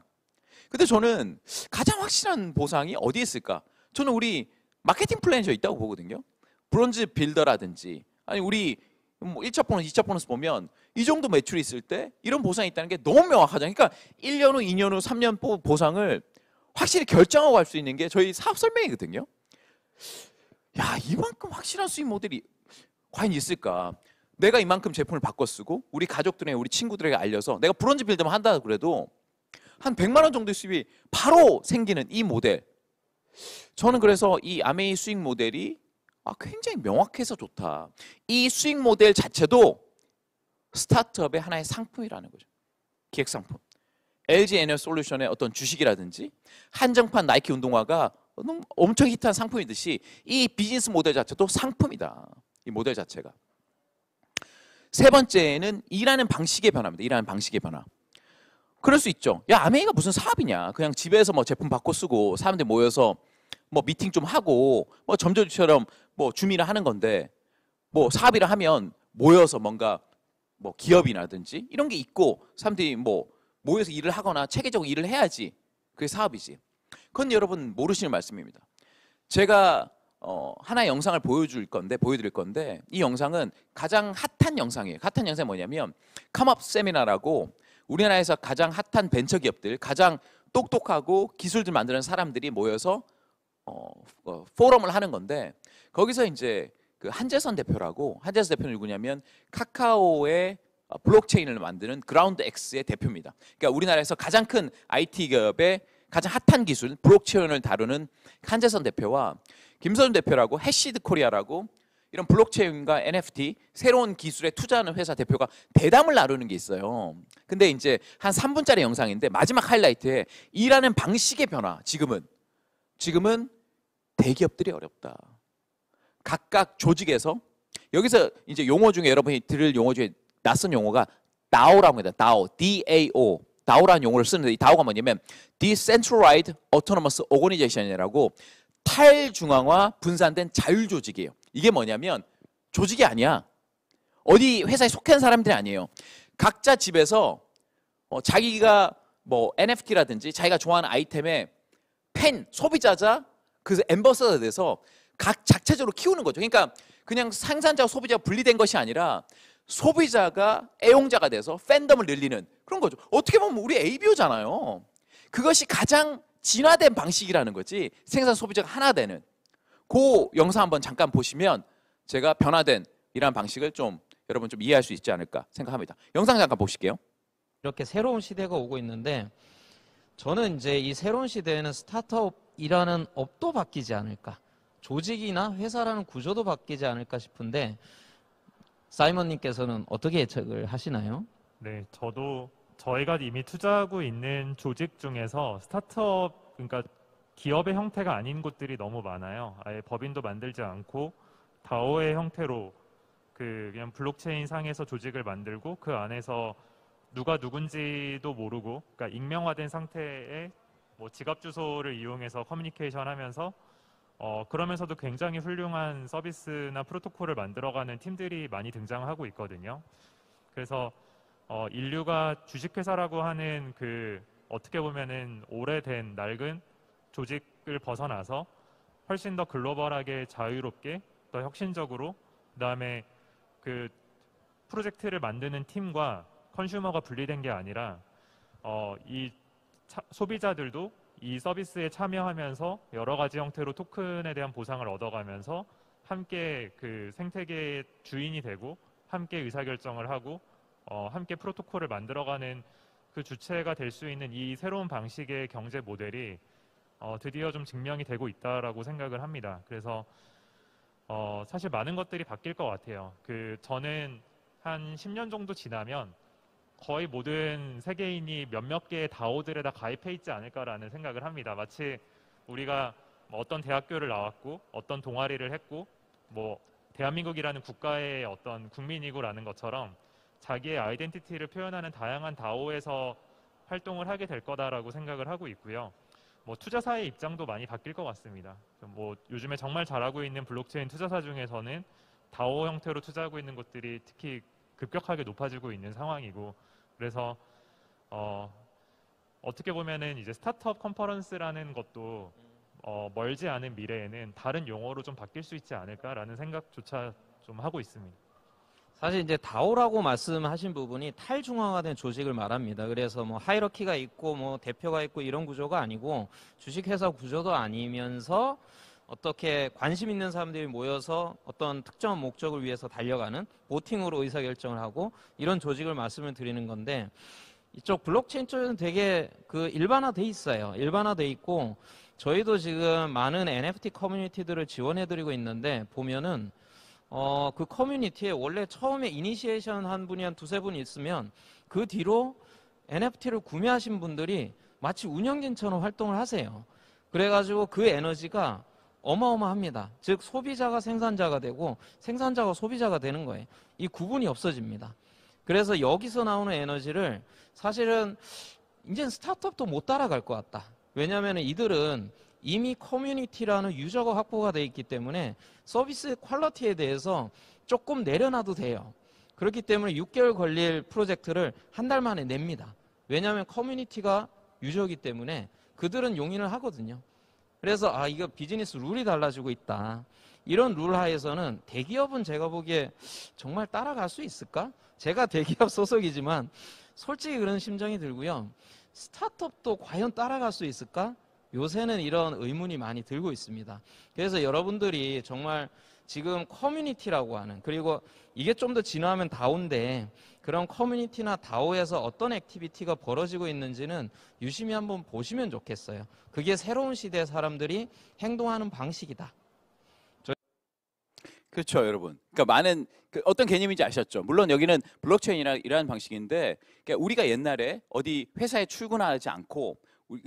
근데 저는 가장 확실한 보상이 어디에 있을까? 저는 우리 마케팅 플랜이 있다고 보거든요. 브론즈 빌더라든지 아니 우리 뭐 1차 보너스, 2차 보너스 보면 이 정도 매출이 있을 때 이런 보상이 있다는 게 너무 명확하잖아요. 그러니까 1년 후, 2년 후, 3년 보상을 확실히 결정하고 할 수 있는 게 저희 사업 설명이거든요. 야, 이만큼 확실한 수익 모델이 과연 있을까? 내가 이만큼 제품을 바꿔 쓰고 우리 가족들에게 우리 친구들에게 알려서 내가 브론즈 빌드만 한다 그래도 한 100만 원 정도의 수입이 바로 생기는 이 모델. 저는 그래서 이 아메이 수익 모델이 굉장히 명확해서 좋다. 이 수익 모델 자체도 스타트업의 하나의 상품이라는 거죠. 기획 상품. LG 에너지 솔루션의 어떤 주식이라든지 한정판 나이키 운동화가 엄청 히트한 상품이듯이 이 비즈니스 모델 자체도 상품이다. 이 모델 자체가. 세 번째는 일하는 방식의 변화입니다. 일하는 방식의 변화. 그럴 수 있죠. 야, 아메이가 무슨 사업이냐. 그냥 집에서 뭐 제품 바꿔 쓰고 사람들 모여서 뭐 미팅 좀 하고 뭐 점주처럼 뭐 주민을 하는 건데 뭐 사업이라 하면 모여서 뭔가 뭐 기업이라든지 이런 게 있고 사람들이 뭐 모여서 일을 하거나 체계적으로 일을 해야지 그게 사업이지. 그건 여러분 모르시는 말씀입니다. 제가 하나의 영상을 보여드릴 건데 이 영상은 가장 핫한 영상이에요. 핫한 영상이 뭐냐면 컴업 세미나라고 우리나라에서 가장 핫한 벤처 기업들, 가장 똑똑하고 기술들 만드는 사람들이 모여서 포럼을 하는 건데 거기서 이제 그 한재선 대표라고 한재선 대표는 누구냐면 카카오의 블록체인을 만드는 그라운드 X의 대표입니다. 그러니까 우리나라에서 가장 큰 IT 기업의 가장 핫한 기술 블록체인을 다루는 한재선 대표와 김선준 대표라고 해시드 코리아라고 이런 블록체인과 NFT 새로운 기술에 투자하는 회사 대표가 대담을 나누는 게 있어요. 근데 이제 한 3분짜리 영상인데 마지막 하이라이트에 일하는 방식의 변화. 지금은 대기업들이 어렵다. 각각 조직에서 여기서 이제 용어 중에 여러분이 들을 용어 중에 낯선 용어가 DAO라고 합니다. DAO, D-A-O. DAO라는 용어를 쓰는데 이 DAO가 뭐냐면 Decentralized Autonomous Organization이라고 탈중앙화 분산된 자율조직이에요. 이게 뭐냐면 조직이 아니야. 어디 회사에 속한 사람들이 아니에요. 각자 집에서 자기가 뭐 NFT라든지 자기가 좋아하는 아이템에 팬, 소비자자 그 앰버서더 돼서 각 자체적으로 키우는 거죠. 그러니까 그냥 생산자와 소비자가 분리된 것이 아니라 소비자가 애용자가 돼서 팬덤을 늘리는 그런 거죠. 어떻게 보면 우리 ABO잖아요. 그것이 가장 진화된 방식이라는 거지. 생산 소비자가 하나 되는. 그 영상 한번 잠깐 보시면 제가 변화된 이러한 방식을 좀 여러분 좀 이해할 수 있지 않을까 생각합니다. 영상 잠깐 보실게요. 이렇게 새로운 시대가 오고 있는데 저는 이제 이 새로운 시대에는 스타트업이라는 업도 바뀌지 않을까, 조직이나 회사라는 구조도 바뀌지 않을까 싶은데 사이먼님께서는 어떻게 예측을 하시나요? 네, 저희가 이미 투자하고 있는 조직 중에서 스타트업, 그러니까 기업의 형태가 아닌 곳들이 너무 많아요. 아예 법인도 만들지 않고 다오의 형태로 그냥 블록체인 상에서 조직을 만들고 그 안에서 누가 누군지도 모르고, 그러니까 익명화된 상태의 뭐 지갑 주소를 이용해서 커뮤니케이션 하면서 그러면서도 굉장히 훌륭한 서비스나 프로토콜을 만들어가는 팀들이 많이 등장하고 있거든요. 그래서 인류가 주식회사라고 하는 그 어떻게 보면은 오래된 낡은 조직을 벗어나서 훨씬 더 글로벌하게 자유롭게 더 혁신적으로, 그다음에 그 프로젝트를 만드는 팀과 컨슈머가 분리된 게 아니라 소비자들도 이 서비스에 참여하면서 여러 가지 형태로 토큰에 대한 보상을 얻어가면서 함께 그 생태계의 주인이 되고 함께 의사결정을 하고 함께 프로토콜을 만들어가는 그 주체가 될 수 있는 이 새로운 방식의 경제 모델이 드디어 좀 증명이 되고 있다라고 생각을 합니다. 그래서 사실 많은 것들이 바뀔 것 같아요. 저는 한 10년 정도 지나면 거의 모든 세계인이 몇몇 개의 다오들에다 가입해 있지 않을까라는 생각을 합니다. 마치 우리가 뭐 어떤 대학교를 나왔고 어떤 동아리를 했고 뭐 대한민국이라는 국가의 어떤 국민이고라는 것처럼 자기의 아이덴티티를 표현하는 다양한 다오에서 활동을 하게 될 거다라고 생각을 하고 있고요. 뭐 투자사의 입장도 많이 바뀔 것 같습니다. 뭐 요즘에 정말 잘하고 있는 블록체인 투자사 중에서는 다오 형태로 투자하고 있는 곳들이 특히 급격하게 높아지고 있는 상황이고, 그래서 어떻게 보면은 이제 스타트업 컨퍼런스라는 것도 멀지 않은 미래에는 다른 용어로 좀 바뀔 수 있지 않을까라는 생각조차 좀 하고 있습니다. 사실 이제 다오라고 말씀하신 부분이 탈중앙화된 조직을 말합니다. 그래서 뭐 하이러키가 있고 뭐 대표가 있고 이런 구조가 아니고 주식회사 구조도 아니면서 어떻게 관심 있는 사람들이 모여서 어떤 특정한 목적을 위해서 달려가는 보팅으로 의사결정을 하고 이런 조직을 말씀을 드리는 건데, 이쪽 블록체인 쪽은 되게 일반화돼 있어요. 일반화돼 있고 저희도 지금 많은 NFT 커뮤니티들을 지원해드리고 있는데 보면은 그 커뮤니티에 원래 처음에 이니시에이션 한 분이 한 두세 분 있으면 그 뒤로 NFT를 구매하신 분들이 마치 운영진처럼 활동을 하세요. 그래가지고 그 에너지가 어마어마합니다. 즉 소비자가 생산자가 되고 생산자가 소비자가 되는 거예요. 이 구분이 없어집니다. 그래서 여기서 나오는 에너지를 사실은 이제는 스타트업도 못 따라갈 것 같다. 왜냐하면 이들은 이미 커뮤니티라는 유저가 확보가 되어 있기 때문에 서비스 퀄리티에 대해서 조금 내려놔도 돼요. 그렇기 때문에 6개월 걸릴 프로젝트를 한 달 만에 냅니다. 왜냐하면 커뮤니티가 유저이기 때문에 그들은 용인을 하거든요. 그래서 이거 비즈니스 룰이 달라지고 있다. 이런 룰 하에서는 대기업은 제가 보기에 정말 따라갈 수 있을까? 제가 대기업 소속이지만 솔직히 그런 심정이 들고요. 스타트업도 과연 따라갈 수 있을까? 요새는 이런 의문이 많이 들고 있습니다. 그래서 여러분들이 정말 지금 커뮤니티라고 하는, 그리고 이게 좀 더 진화하면 다오인데 그런 커뮤니티나 다오에서 어떤 액티비티가 벌어지고 있는지는 유심히 한번 보시면 좋겠어요. 그게 새로운 시대의 사람들이 행동하는 방식이다. 그렇죠, 여러분. 그러니까 많은 어떤 개념인지 아셨죠? 물론 여기는 블록체인이라는 방식인데, 그러니까 우리가 옛날에 어디 회사에 출근하지 않고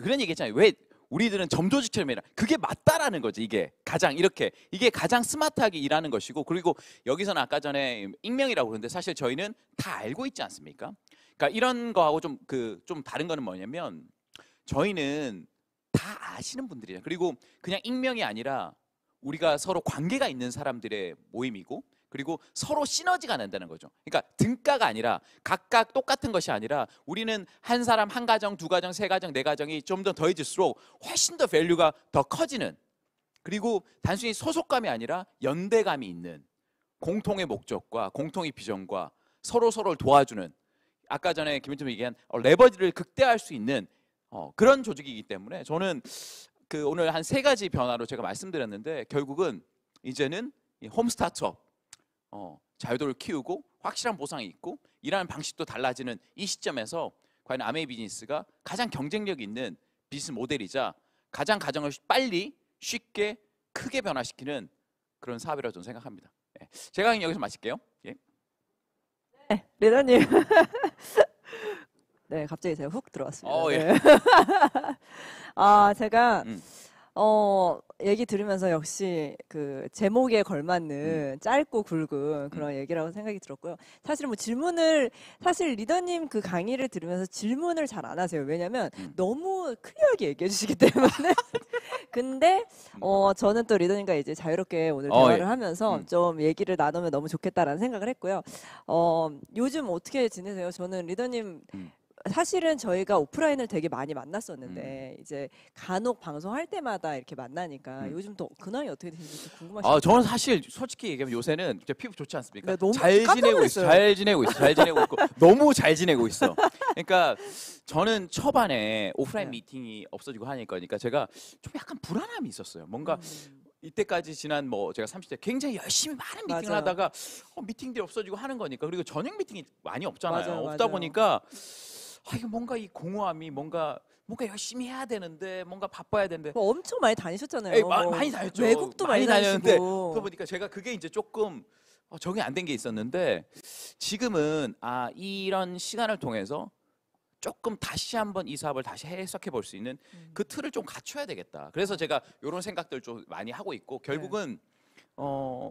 그런 얘기했잖아요. 왜 우리들은 점조직처럼 일하? 그게 맞다라는 거죠. 이게 가장 스마트하게 일하는 것이고, 그리고 여기서는 아까 전에 익명이라고 그러는데 사실 저희는 다 알고 있지 않습니까? 그러니까 이런 거하고 좀 다른 거는 뭐냐면 저희는 다 아시는 분들이에요. 그리고 그냥 익명이 아니라 우리가 서로 관계가 있는 사람들의 모임이고, 그리고 서로 시너지가 난다는 거죠. 그러니까 등가가 아니라 각각 똑같은 것이 아니라 우리는 한 사람 한 가정, 두 가정, 세 가정, 네 가정이 좀 더 더해질수록 훨씬 더 밸류가 더 커지는, 그리고 단순히 소속감이 아니라 연대감이 있는 공통의 목적과 공통의 비전과 서로를 도와주는, 아까 전에 김현철 얘기한 레버리지를 극대화할 수 있는 그런 조직이기 때문에 저는 오늘 한 3가지 변화로 제가 말씀드렸는데, 결국은 이제는 이 홈 스타트업, 자유도를 키우고 확실한 보상이 있고 일하는 방식도 달라지는 이 시점에서 과연 아메이 비즈니스가 가장 경쟁력 있는 비즈니스 모델이자 가장 가정을 빨리 쉽게 크게 변화시키는 그런 사업이라고 저는 생각합니다. 예. 제가 여기서 마칠게요. 예. 네, 리더님. 네, 갑자기 제가 훅 들어왔습니다. 예. 네. 제가 얘기 들으면서 역시 그 제목에 걸맞는 짧고 굵은 그런 얘기라고 생각이 들었고요. 사실 사실 리더님 그 강의를 들으면서 질문을 잘 안 하세요. 왜냐면 너무 클리어하게 얘기해 주시기 때문에. 근데 저는 또 리더님과 이제 자유롭게 오늘 대화를 하면서 좀 얘기를 나누면 너무 좋겠다라는 생각을 했고요. 요즘 어떻게 지내세요? 저는 리더님 사실은 저희가 오프라인을 되게 많이 만났었는데 이제 간혹 방송할 때마다 이렇게 만나니까 요즘 또 근황이 어떻게 되는지 궁금하시죠? 저는 사실 솔직히 얘기하면 요새는 진짜 피부 좋지 않습니까? 네, 너무 잘 깜짝 지내고 있어. 놀랐어요. 잘 지내고 있어. 잘 지내고 있고 너무 잘 지내고 있어. 그러니까 저는 초반에 오프라인 네. 미팅이 없어지고 하니까 제가 좀 약간 불안함이 있었어요. 뭔가 이때까지 지난 제가 30대 굉장히 열심히 많은 미팅을 맞아요. 하다가 미팅들이 없어지고 하는 거니까, 그리고 저녁 미팅이 많이 없잖아요. 맞아요, 없다 맞아요. 보니까 이거 뭔가 이 공허함이 뭔가 열심히 해야 되는데 뭔가 바빠야 되는데 엄청 많이 다니셨잖아요. 에이, 많이 다녔죠. 외국도 많이 다녔는데 다니시고. 그러다 보니까 제가 그게 이제 조금 적응이 안 된 게 있었는데, 지금은 이런 시간을 통해서 조금 다시 한번 이 사업을 다시 해석해 볼 수 있는 그 틀을 좀 갖춰야 되겠다. 그래서 제가 이런 생각들 좀 많이 하고 있고, 결국은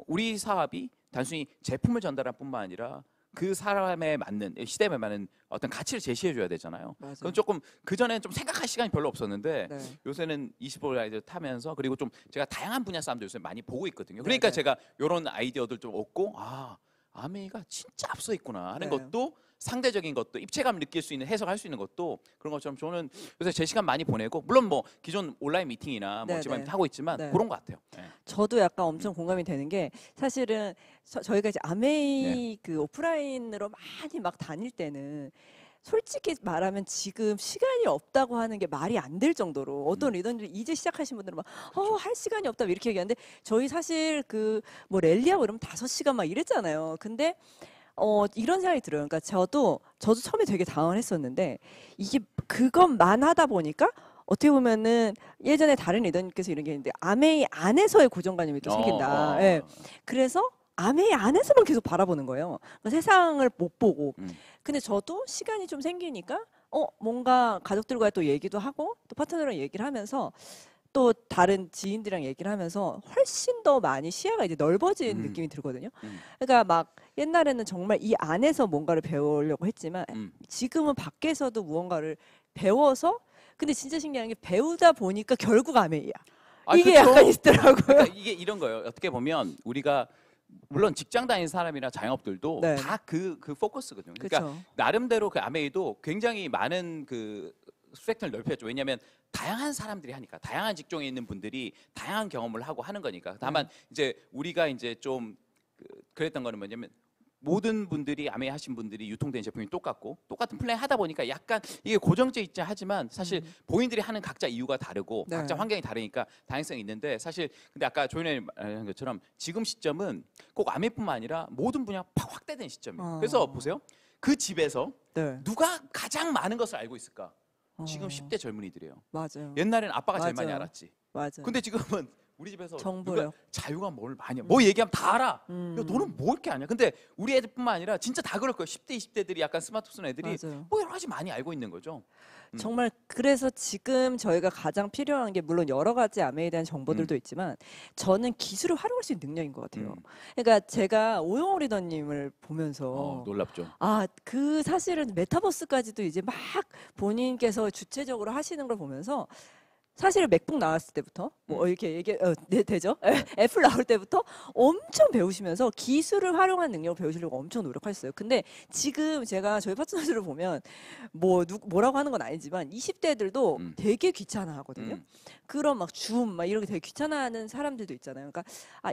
우리 사업이 단순히 제품을 전달할 뿐만 아니라 그 사람에 맞는, 시대에 맞는 어떤 가치를 제시해 줘야 되잖아요. 맞아요. 그럼 조금 그전에는 좀 생각할 시간이 별로 없었는데 네. 요새는 25를 아이디어 타면서, 그리고 좀 제가 다양한 분야 사람들 요새 많이 보고 있거든요. 그러니까 네. 제가 이런 아이디어들 좀 얻고 아메이가 진짜 앞서 있구나 하는 네. 것도, 상대적인 것도, 입체감 느낄 수 있는, 해석할 수 있는 것도, 그런 것처럼 저는 요새 제 시간 많이 보내고, 물론 기존 온라인 미팅이나 네, 집안 네. 하고 있지만 네. 그런 것 같아요. 네. 저도 약간 엄청 공감이 되는 게, 사실은 저희가 이제 아메이 그 오프라인으로 많이 막 다닐 때는 솔직히 말하면 지금 시간이 없다고 하는 게 말이 안 될 정도로, 어떤 리더들이 이제 시작하신 분들은 막 할 시간이 없다 이렇게 얘기하는데, 저희 사실 랠리하고 이러면 5시간 막 이랬잖아요. 근데 이런 생각이 들어요. 그러니까 저도 처음에 되게 당황을 했었는데, 이게 그것만 하다 보니까 어떻게 보면은 예전에 다른 리더님께서 이런 게 있는데, 아메이 안에서의 고정관념이 또 생긴다. 예. 그래서 아메이 안에서만 계속 바라보는 거예요. 그러니까 세상을 못 보고. 근데 저도 시간이 좀 생기니까 뭔가 가족들과 또 얘기도 하고 또 파트너랑 얘기를 하면서 또 다른 지인들이랑 얘기를 하면서 훨씬 더 많이 시야가 이제 넓어진 느낌이 들거든요. 그러니까 막 옛날에는 정말 이 안에서 뭔가를 배우려고 했지만 지금은 밖에서도 무언가를 배워서, 근데 진짜 신기한 게 배우다 보니까 결국 아메이야. 이게 그쵸? 약간 있더라고요. 그러니까 이게 이런 거예요. 어떻게 보면 우리가 물론 직장 다니는 사람이나 자영업들도 네. 다 그 포커스거든요. 그러니까 그렇죠. 나름대로 그 아메이도 굉장히 많은 스펙트럼을 넓혔죠. 왜냐하면 다양한 사람들이 하니까, 다양한 직종에 있는 분들이 다양한 경험을 하고 하는 거니까. 다만 이제 우리가 이제 좀 그랬던 거는 뭐냐면, 모든 분들이 아메이 하신 분들이 유통된 제품이 똑같은 플레이 하다 보니까 약간 이게 고정돼 있자 하지만, 사실 본인들이 하는 각자 이유가 다르고 네. 각자 환경이 다르니까 다양성이 있는데, 사실 근데 아까 조인현이 말한 것처럼 지금 시점은 꼭 아메이뿐만 아니라 모든 분야가 팍 확대된 시점이에요. 그래서 보세요. 그 집에서 네. 누가 가장 많은 것을 알고 있을까? 지금 10대 젊은이들이에요. 맞아요. 옛날에는 아빠가 제일 많이 맞아요. 알았지. 맞아요. 근데 지금은 우리 집에서 정보요. 누가 자유가 뭘 많이 뭐 얘기하면 다 알아. 야, 너는 뭐 이렇게 아냐? 근데 우리 애들뿐만 아니라 진짜 다 그럴 거예요. 10대, 20대들이 약간 스마트폰 애들이 맞아요. 뭐 여러 가지 많이 알고 있는 거죠. 정말 그래서 지금 저희가 가장 필요한 게 물론 여러 가지 아메에 대한 정보들도 있지만 저는 기술을 활용할 수 있는 능력인 것 같아요. 그러니까 제가 오영호 리더님을 보면서 놀랍죠. 그 사실은 메타버스까지도 이제 막 본인께서 주체적으로 하시는 걸 보면서 사실 맥북 나왔을 때부터 뭐 이렇게 되죠? 애플 나올 때부터 엄청 배우시면서 기술을 활용한 능력을 배우시려고 엄청 노력하셨어요. 근데 지금 제가 저희 파트너들을 보면 뭐라고 하는 건 아니지만 20대들도 되게 귀찮아하거든요. 그런 막 줌 막 이렇게 되게 귀찮아하는 사람들도 있잖아요. 그러니까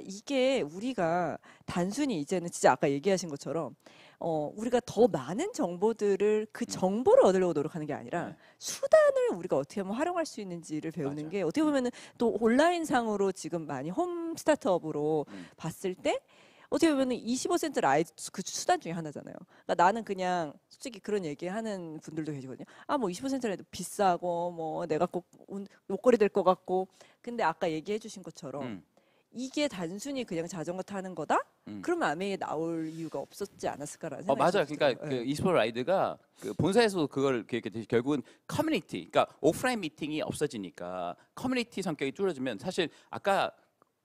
이게 우리가 단순히 이제는 진짜 아까 얘기하신 것처럼 우리가 더 많은 정보들을 그 정보를 얻으려고 노력하는 게 아니라 수단을 우리가 어떻게 하면 활용할 수 있는지를 배우는 맞아요. 게 어떻게 보면은 또 온라인상으로 지금 많이 홈 스타트업으로 봤을 때 어떻게 보면은 25센트 라이 그 수단 중에 하나잖아요. 그러니까 나는 그냥 솔직히 그런 얘기하는 분들도 계시거든요. 뭐 25센트라도 비싸고 뭐 내가 꼭 목걸이 될 것 같고 근데 아까 얘기해주신 것처럼 이게 단순히 그냥 자전거 타는 거다? 그러면 아메이에 나올 이유가 없었지 않았을까라는 생각이 맞아요. 들어요. 그러니까 그 e스포츠 라이드가 그 본사에서도 그걸 계획했듯이 결국은 커뮤니티, 그러니까 오프라인 미팅이 없어지니까 커뮤니티 성격이 줄어들면 사실 아까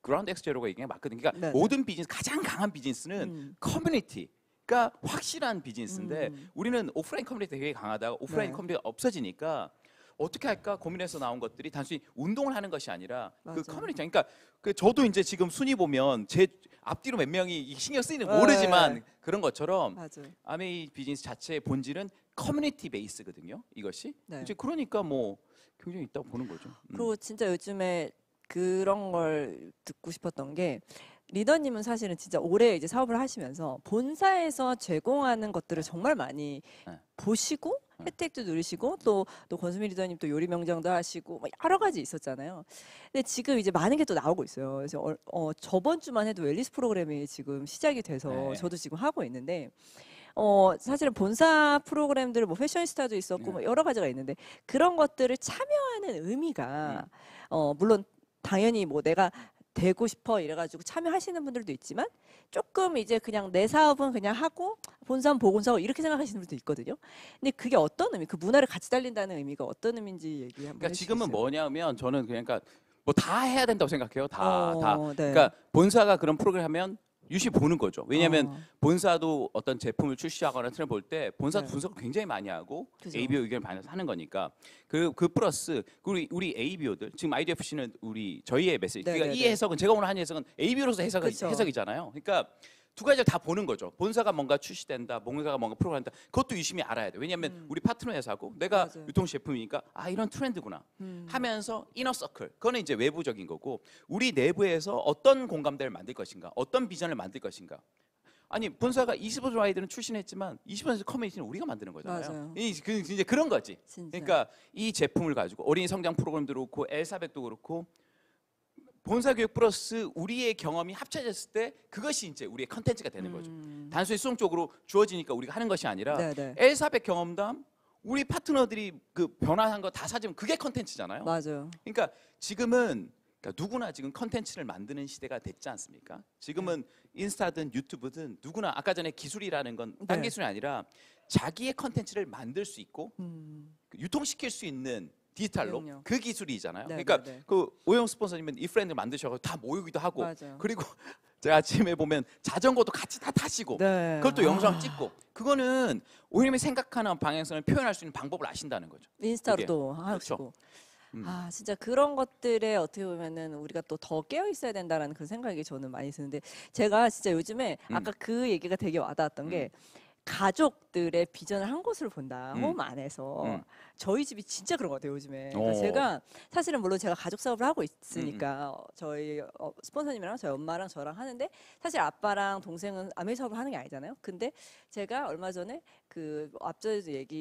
그라운드 엑스 제로가 얘기한 게 맞거든요. 그러니까 네네. 모든 비즈니스 가장 강한 비즈니스는 커뮤니티가 확실한 비즈니스인데 우리는 오프라인 커뮤니티 되게 강하다가 오프라인 네. 커뮤니티가 없어지니까 어떻게 할까 고민해서 나온 것들이 단순히 운동을 하는 것이 아니라 맞아요. 그 커뮤니티, 그러니까 그 저도 이제 지금 순위 보면 제 앞뒤로 몇 명이 신경 쓰이는 모르지만 그런 것처럼 맞아요. 아메이 비즈니스 자체의 본질은 커뮤니티 베이스거든요. 이것이 네. 이제 그러니까 뭐 굉장히 있다고 보는 거죠. 그리고 진짜 요즘에 그런 걸 듣고 싶었던 게 리더님은 사실은 진짜 오래 이제 사업을 하시면서 본사에서 제공하는 것들을 정말 많이 네. 보시고 혜택도 누리시고 또 권수미 리더님 또 요리 명장도 하시고 막 여러 가지 있었잖아요. 근데 지금 이제 많은 게 또 나오고 있어요. 그래서 저번 주만 해도 웰리스 프로그램이 지금 시작이 돼서 네. 저도 지금 하고 있는데 사실은 본사 프로그램들 뭐 패셔니스타도 있었고 뭐 여러 가지가 있는데 그런 것들을 참여하는 의미가 물론 당연히 뭐 내가 되고 싶어 이래가지고 참여하시는 분들도 있지만 조금 이제 그냥 내 사업은 그냥 하고 본사는 보건사고 이렇게 생각하시는 분들도 있거든요. 근데 그게 어떤 의미, 그 문화를 같이 달린다는 의미가 어떤 의미인지 얘기 한번 그러니까 지금은 해주시겠어요? 뭐냐면 저는 그러니까 뭐 다 해야 된다고 생각해요. 다. 네. 그러니까 본사가 그런 프로그램 하면 유시 보는 거죠. 왜냐하면 본사도 어떤 제품을 출시하거나 트렌드 볼 때 본사도 네. 분석을 굉장히 많이 하고 그죠. ABO 의견을 반영해서 하는 거니까 그 플러스 우리 ABO들 지금 IDFC는 저희의 메시지. 네, 그러니까 네, 이 네. 해석은 제가 오늘 한 해석은 ABO로서 그쵸. 해석이잖아요. 그러니까 두 가지를 다 보는 거죠. 본사가 뭔가 출시된다, 뭔가가 뭔가 프로그램 한다. 그것도 유심히 알아야 돼. 왜냐하면 우리 파트너 회사고 내가 맞아요. 유통 제품이니까 이런 트렌드구나 하면서 이너 서클. 그거는 이제 외부적인 거고 우리 내부에서 어떤 공감대를 만들 것인가, 어떤 비전을 만들 것인가. 아니 본사가 e스포츠 라이드는 출신했지만 e스포츠 커뮤니티는 우리가 만드는 거잖아요. 맞아요. 이제 그런 거지. 진짜. 그러니까 이 제품을 가지고 어린이 성장 프로그램도 그렇고 엘사백도 그렇고 본사 교육 플러스 우리의 경험이 합쳐졌을 때 그것이 이제 우리의 컨텐츠가 되는 거죠. 단순히 수동적으로 주어지니까 우리가 하는 것이 아니라 네네. 엘사백 경험담 우리 파트너들이 그 변화한 거 다 사주면 그게 컨텐츠잖아요. 맞아요. 그러니까 지금은 그러니까 누구나 지금 컨텐츠를 만드는 시대가 됐지 않습니까? 지금은 인스타든 유튜브든 누구나 아까 전에 기술이라는 건 딴 네. 기술이 아니라 자기의 컨텐츠를 만들 수 있고 유통시킬 수 있는 디지털로 그럼요. 그 기술이잖아요. 네, 그러니까 네, 네. 그 오영 스폰서님은 이 프렌드 만드셔서 다 모이기도 하고 맞아요. 그리고 제가 아침에 보면 자전거도 같이 다 타시고 네. 그걸 또 영상 찍고 그거는 오영님이 생각하는 방향성을 표현할 수 있는 방법을 아신다는 거죠. 인스타로도 그게. 하시고. 진짜 그런 것들에 어떻게 보면은 우리가 또 더 깨어 있어야 된다라는 그 생각이 저는 많이 드는데 제가 진짜 요즘에 아까 그 얘기가 되게 와닿았던 게 가족들의 비전을 한 곳을 본다. 홈 안에서. 저희 집이 진짜 그런 것 같아요, 요즘에. 그러니까 제가 사실은 물론 제가 가족 사업을 하고 있으니까 저희 스폰서님이랑 저희 엄마랑 저랑 하는데 사실 아빠랑 동생은 아메 사업을 하는 게 아니잖아요. 근데 제가 얼마 전에 그 앞전에도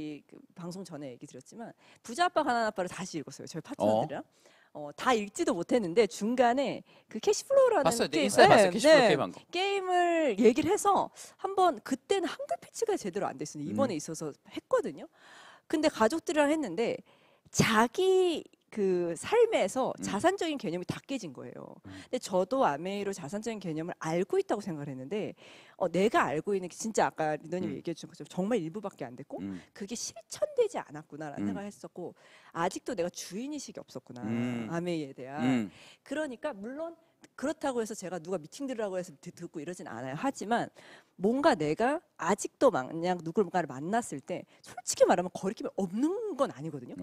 방송 전에 얘기 드렸지만 부자 아빠 가난 아빠를 다시 읽었어요. 저희 파트너들이랑. 다 읽지도 못했는데 중간에 그 캐시플로우라는 봤어요. 인스타에 봤어요. 캐시플로우 게임 한 거. 게임을 얘기를 해서 한번 그때는 한글 패치가 제대로 안 됐어요. 이번에 있어서 했거든요. 근데 가족들이랑 했는데 자기 그 삶에서 음. 자산적인 개념이 다 깨진 거예요. 근데 저도 아메이로 자산적인 개념을 알고 있다고 생각을 했는데 내가 알고 있는 게 진짜 아까 리더님 얘기해 주신 것처럼 정말 일부밖에 안 됐고 그게 실천되지 않았구나라는 생각을 했었고 아직도 내가 주인의식이 없었구나. 아메이에 대한. 그러니까 물론 그렇다고 해서 제가 누가 미팅 들으라고 해서 듣고 이러진 않아요. 하지만 뭔가 내가 아직도 만약 누군가를 만났을 때 솔직히 말하면 거리낌이 없는 건 아니거든요.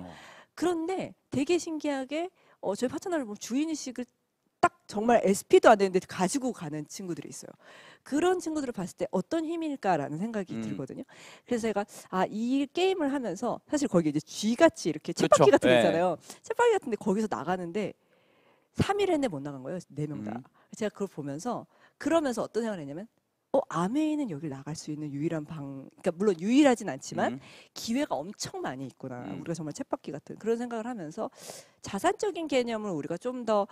그런데 되게 신기하게 저희 파트너를 보면 주인의식을 딱 정말 SP도 안 되는데 가지고 가는 친구들이 있어요. 그런 친구들을 봤을 때 어떤 힘일까라는 생각이 들거든요. 그래서 제가 이 게임을 하면서 사실 거기 이제 쥐같이 이렇게 쳇바퀴 같은 거 있잖아요. 쳇바퀴 같은데 거기서 나가는데 3일 했는데 못 나간 거예요. 4명 다. 제가 그걸 보면서 그러면서 어떤 생각을 했냐면 아메이는 여길 나갈 수 있는 유일한 그러니까 물론 유일하진 않지만 기회가 엄청 많이 있구나. 우리가 정말 쳇바퀴 같은 그런 생각을 하면서 자산적인 개념을 우리가 좀 더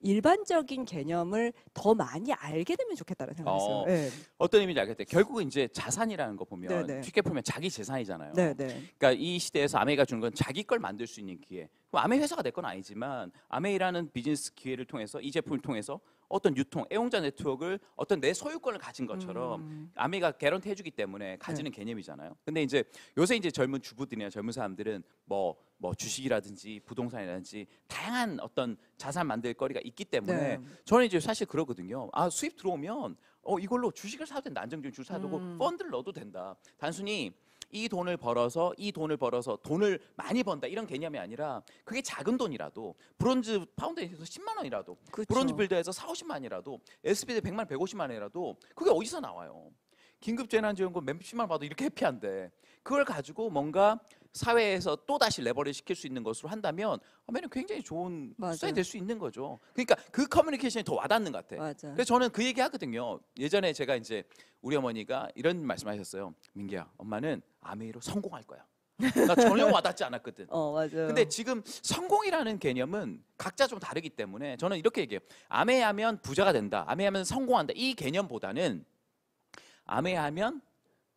일반적인 개념을 더 많이 알게 되면 좋겠다는 생각을 했어요. 네. 어떤 의미인지 알겠대. 결국은 이제 자산이라는 거 보면 네네. 쉽게 보면 자기 재산이잖아요. 네네. 그러니까 이 시대에서 아메이가 주는 건 자기 걸 만들 수 있는 기회. 아메이 회사가 될 건 아니지만 아메이라는 비즈니스 기회를 통해서 이 제품을 통해서 어떤 유통, 애용자 네트워크를 어떤 내 소유권을 가진 것처럼 아메이가 개런티 해주기 때문에 가지는 개념이잖아요. 근데 이제 요새 이제 젊은 주부들이나 젊은 사람들은 뭐 주식이라든지 부동산이라든지 다양한 어떤 자산 만들 거리가 있기 때문에 저는 이제 사실 그러거든요. 수입 들어오면 이걸로 주식을 사도 된다. 안정적인 주식 사도 되고 펀드를 넣어도 된다. 단순히 이 돈을 벌어서 돈을 많이 번다 이런 개념이 아니라 그게 작은 돈이라도 브론즈 파운드에서 10만 원이라도 그렇죠. 브론즈 빌더에서 40~50만이라도 SPD 100만 150만이라도 그게 어디서 나와요? 긴급 재난지원금 몇십만 원 받아도 이렇게 해피한데 그걸 가지고 뭔가 사회에서 또 다시 레버리지 시킬 수 있는 것으로 한다면 아메는 굉장히 좋은 수단이 될 수 있는 거죠. 그러니까 그 커뮤니케이션이 더 와닿는 것 같아. 맞아. 그래서 저는 그 얘기 하거든요. 예전에 제가 이제 우리 어머니가 이런 말씀하셨어요. 민기야, 엄마는 아메이로 성공할 거야. 나 전혀 와닿지 않았거든. 맞아요. 근데 지금 성공이라는 개념은 각자 좀 다르기 때문에 저는 이렇게 얘기해요. 아메이하면 부자가 된다. 아메이하면 성공한다. 이 개념보다는 아메이하면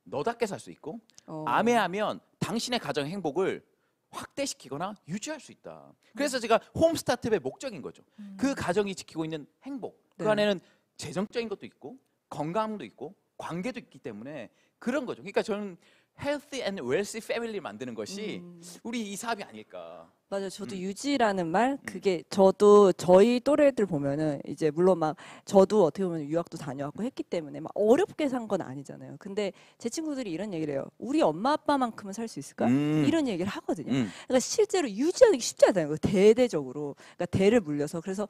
너답게 살 수 있고 아메이하면 당신의 가정 행복을 확대시키거나 유지할 수 있다. 그래서 제가 홈스타트업의 목적인 거죠. 그 가정이 지키고 있는 행복. 그 안에는 재정적인 것도 있고 건강도 있고 관계도 있기 때문에 그런 거죠. 그러니까 저는 healthy and wealthy family를 만드는 것이 우리 이 사업이 아닐까. 맞아요. 저도 유지라는 말 그게 저도 저희 또래들 보면은 이제 물론 막 저도 어떻게 보면 유학도 다녀왔고 했기 때문에 막 어렵게 산 건 아니잖아요. 근데 제 친구들이 이런 얘기를 해요. 우리 엄마 아빠만큼은 살 수 있을까? 이런 얘기를 하거든요. 그러니까 실제로 유지하는 게 쉽지 않아요. 대대적으로. 그러니까 대를 물려서 그래서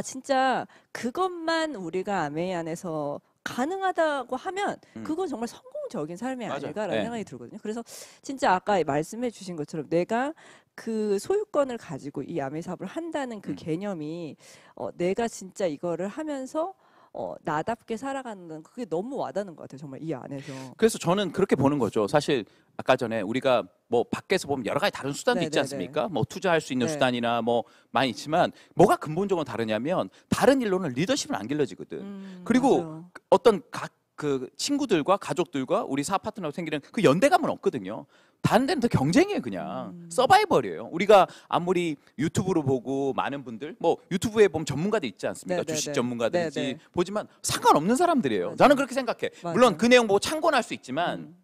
진짜 그것만 우리가 아메이 안에서 가능하다고 하면 그건 정말 성공적인 삶이 아닐까라는 생각이 들거든요. 그래서 진짜 아까 말씀해 주신 것처럼 내가 그 소유권을 가지고 이 아메이 사업을 한다는 그 개념이 내가 진짜 이거를 하면서 나답게 살아가는 그게 너무 와닿는 것 같아요. 정말 이 안에서. 그래서 저는 그렇게 보는 거죠. 사실 아까 전에 우리가 뭐 밖에서 보면 여러 가지 다른 수단도 있지 않습니까? 뭐 투자할 수 있는 수단이나 뭐 많이 있지만 뭐가 근본적으로 다르냐면 다른 일로는 리더십은 안 길러지거든. 그리고 맞아요. 어떤 그 친구들과 가족들과 우리 사업 파트너가 생기는 그 연대감은 없거든요. 다른 데는 더 경쟁이에요. 그냥 서바이벌이에요. 우리가 아무리 유튜브로 보고 많은 분들 뭐 유튜브에 보면 전문가들 있지 않습니까? 주식 전문가들인지 보지만 상관없는 사람들이에요. 나는 그렇게 생각해. 물론 그 내용 보고 참고는 할 수 있지만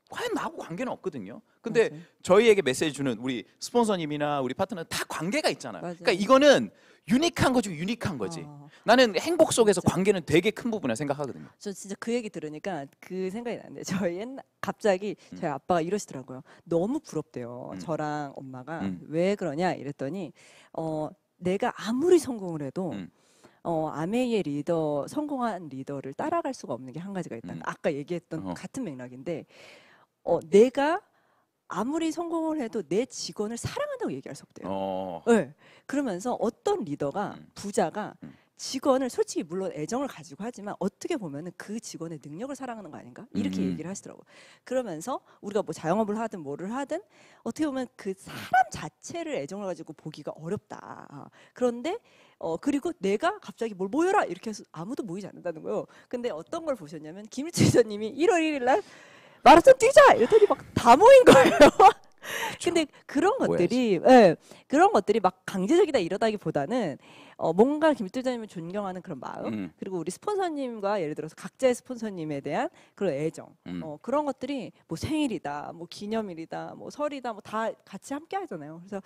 과연 나하고 관계는 없거든요. 근데 저희에게 메시지 주는 우리 스폰서님이나 우리 파트너는 다 관계가 있잖아요. 그러니까 이거는 유니크한 거지 유니크한 거지. 나는 행복 속에서 관계는 되게 큰 부분을 생각하거든요. 저 진짜 그 얘기 들으니까 그 생각이 나는데 저희 갑자기 저희 아빠가 이러시더라고요. 너무 부럽대요. 저랑 엄마가 왜 그러냐 이랬더니 내가 아무리 성공을 해도 아메이의 성공한 리더를 따라갈 수가 없는 게 한 가지가 있다. 아까 얘기했던 같은 맥락인데 내가 아무리 성공을 해도 내 직원을 사랑한다고 얘기할 수 없대요. 네. 그러면서 어떤 리더가 부자가 직원을 솔직히 물론 애정을 가지고 하지만 어떻게 보면은 그 직원의 능력을 사랑하는 거 아닌가? 이렇게 얘기를 하시더라고요. 그러면서 우리가 뭐 자영업을 하든 뭐를 하든 어떻게 보면 그 사람 자체를 애정을 가지고 보기가 어렵다. 그런데 그리고 내가 갑자기 뭘 모여라 이렇게 해서 아무도 모이지 않는다는 거예요. 근데 어떤 걸 보셨냐면 김일주 기자님이 1월 1일 날 마라톤 뛰자 이랬더니 막 다 모인 거예요. 근데 그런 오해하지. 것들이, 예, 그런 것들이 막 강제적이다 이러다기보다는 뭔가 김투자님을 존경하는 그런 마음, 그리고 우리 스폰서님과 예를 들어서 각자의 스폰서님에 대한 그런 애정, 그런 것들이 뭐 생일이다, 뭐 기념일이다, 뭐 설이다, 뭐 다 같이 함께 하잖아요. 그래서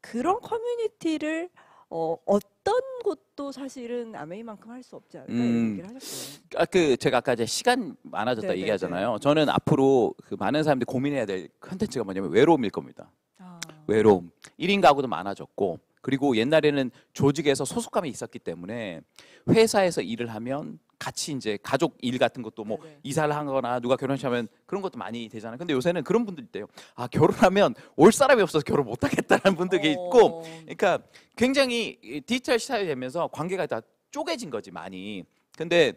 그런 커뮤니티를 어떤 곳도 사실은 아메이만큼 할 수 없지 않을까 이런 얘기를 하셨어요. 제가 아까 이제 시간 많아졌다 네네네. 얘기하잖아요. 저는 앞으로 그 많은 사람들이 고민해야 될 컨텐츠가 뭐냐면 외로움일 겁니다. 아, 외로움. 1인 가구도 많아졌고, 그리고 옛날에는 조직에서 소속감이 있었기 때문에 회사에서 일을 하면 같이 이제 가족 일 같은 것도 뭐 네네. 이사를 하거나 누가 결혼하면 그런 것도 많이 되잖아요. 근데 요새는 그런 분들 있대요. 아, 결혼하면 올 사람이 없어서 결혼 못 하겠다는 분들이 있고, 그러니까 굉장히 이 디지털 시대가 되면서 관계가 다 쪼개진 거지 많이. 근데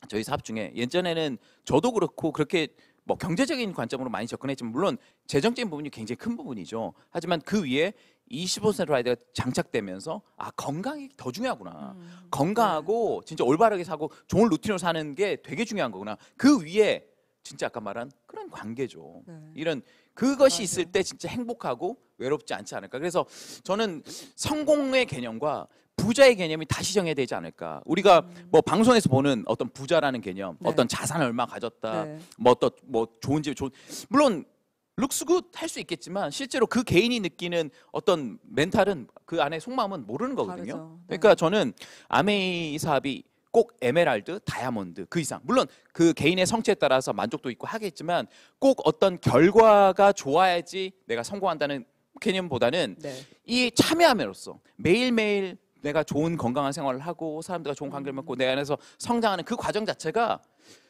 저희 사업 중에 예전에는 저도 그렇고 그렇게 뭐 경제적인 관점으로 많이 접근했지만 물론 재정적인 부분이 굉장히 큰 부분이죠. 하지만 그 위에 25% 라이드가 장착되면서 아, 건강이 더 중요하구나. 건강하고 진짜 올바르게 사고 좋은 루틴으로 사는 게 되게 중요한 거구나. 그 위에 진짜 아까 말한 그런 관계죠. 네. 이런 그것이 맞아요. 있을 때 진짜 행복하고 외롭지 않지 않을까. 그래서 저는 성공의 개념과 부자의 개념이 다시 정해야 되지 않을까. 우리가 뭐 방송에서 보는 어떤 부자라는 개념, 네. 어떤 자산을 얼마 가졌다, 네. 뭐 어떤 뭐 좋은 집, 좋은 물론 룩스 굿 할 수 있겠지만 실제로 그 개인이 느끼는 어떤 멘탈은 그 안에 속마음은 모르는 거거든요. 다르죠. 네. 그러니까 저는 아메이 사업이 꼭 에메랄드, 다이아몬드 그 이상 물론 그 개인의 성취에 따라서 만족도 있고 하겠지만 꼭 어떤 결과가 좋아야지 내가 성공한다는 개념보다는 네. 이 참여함으로써 매일매일 내가 좋은 건강한 생활을 하고 사람들과 좋은 관계를 맺고 내 안에서 성장하는 그 과정 자체가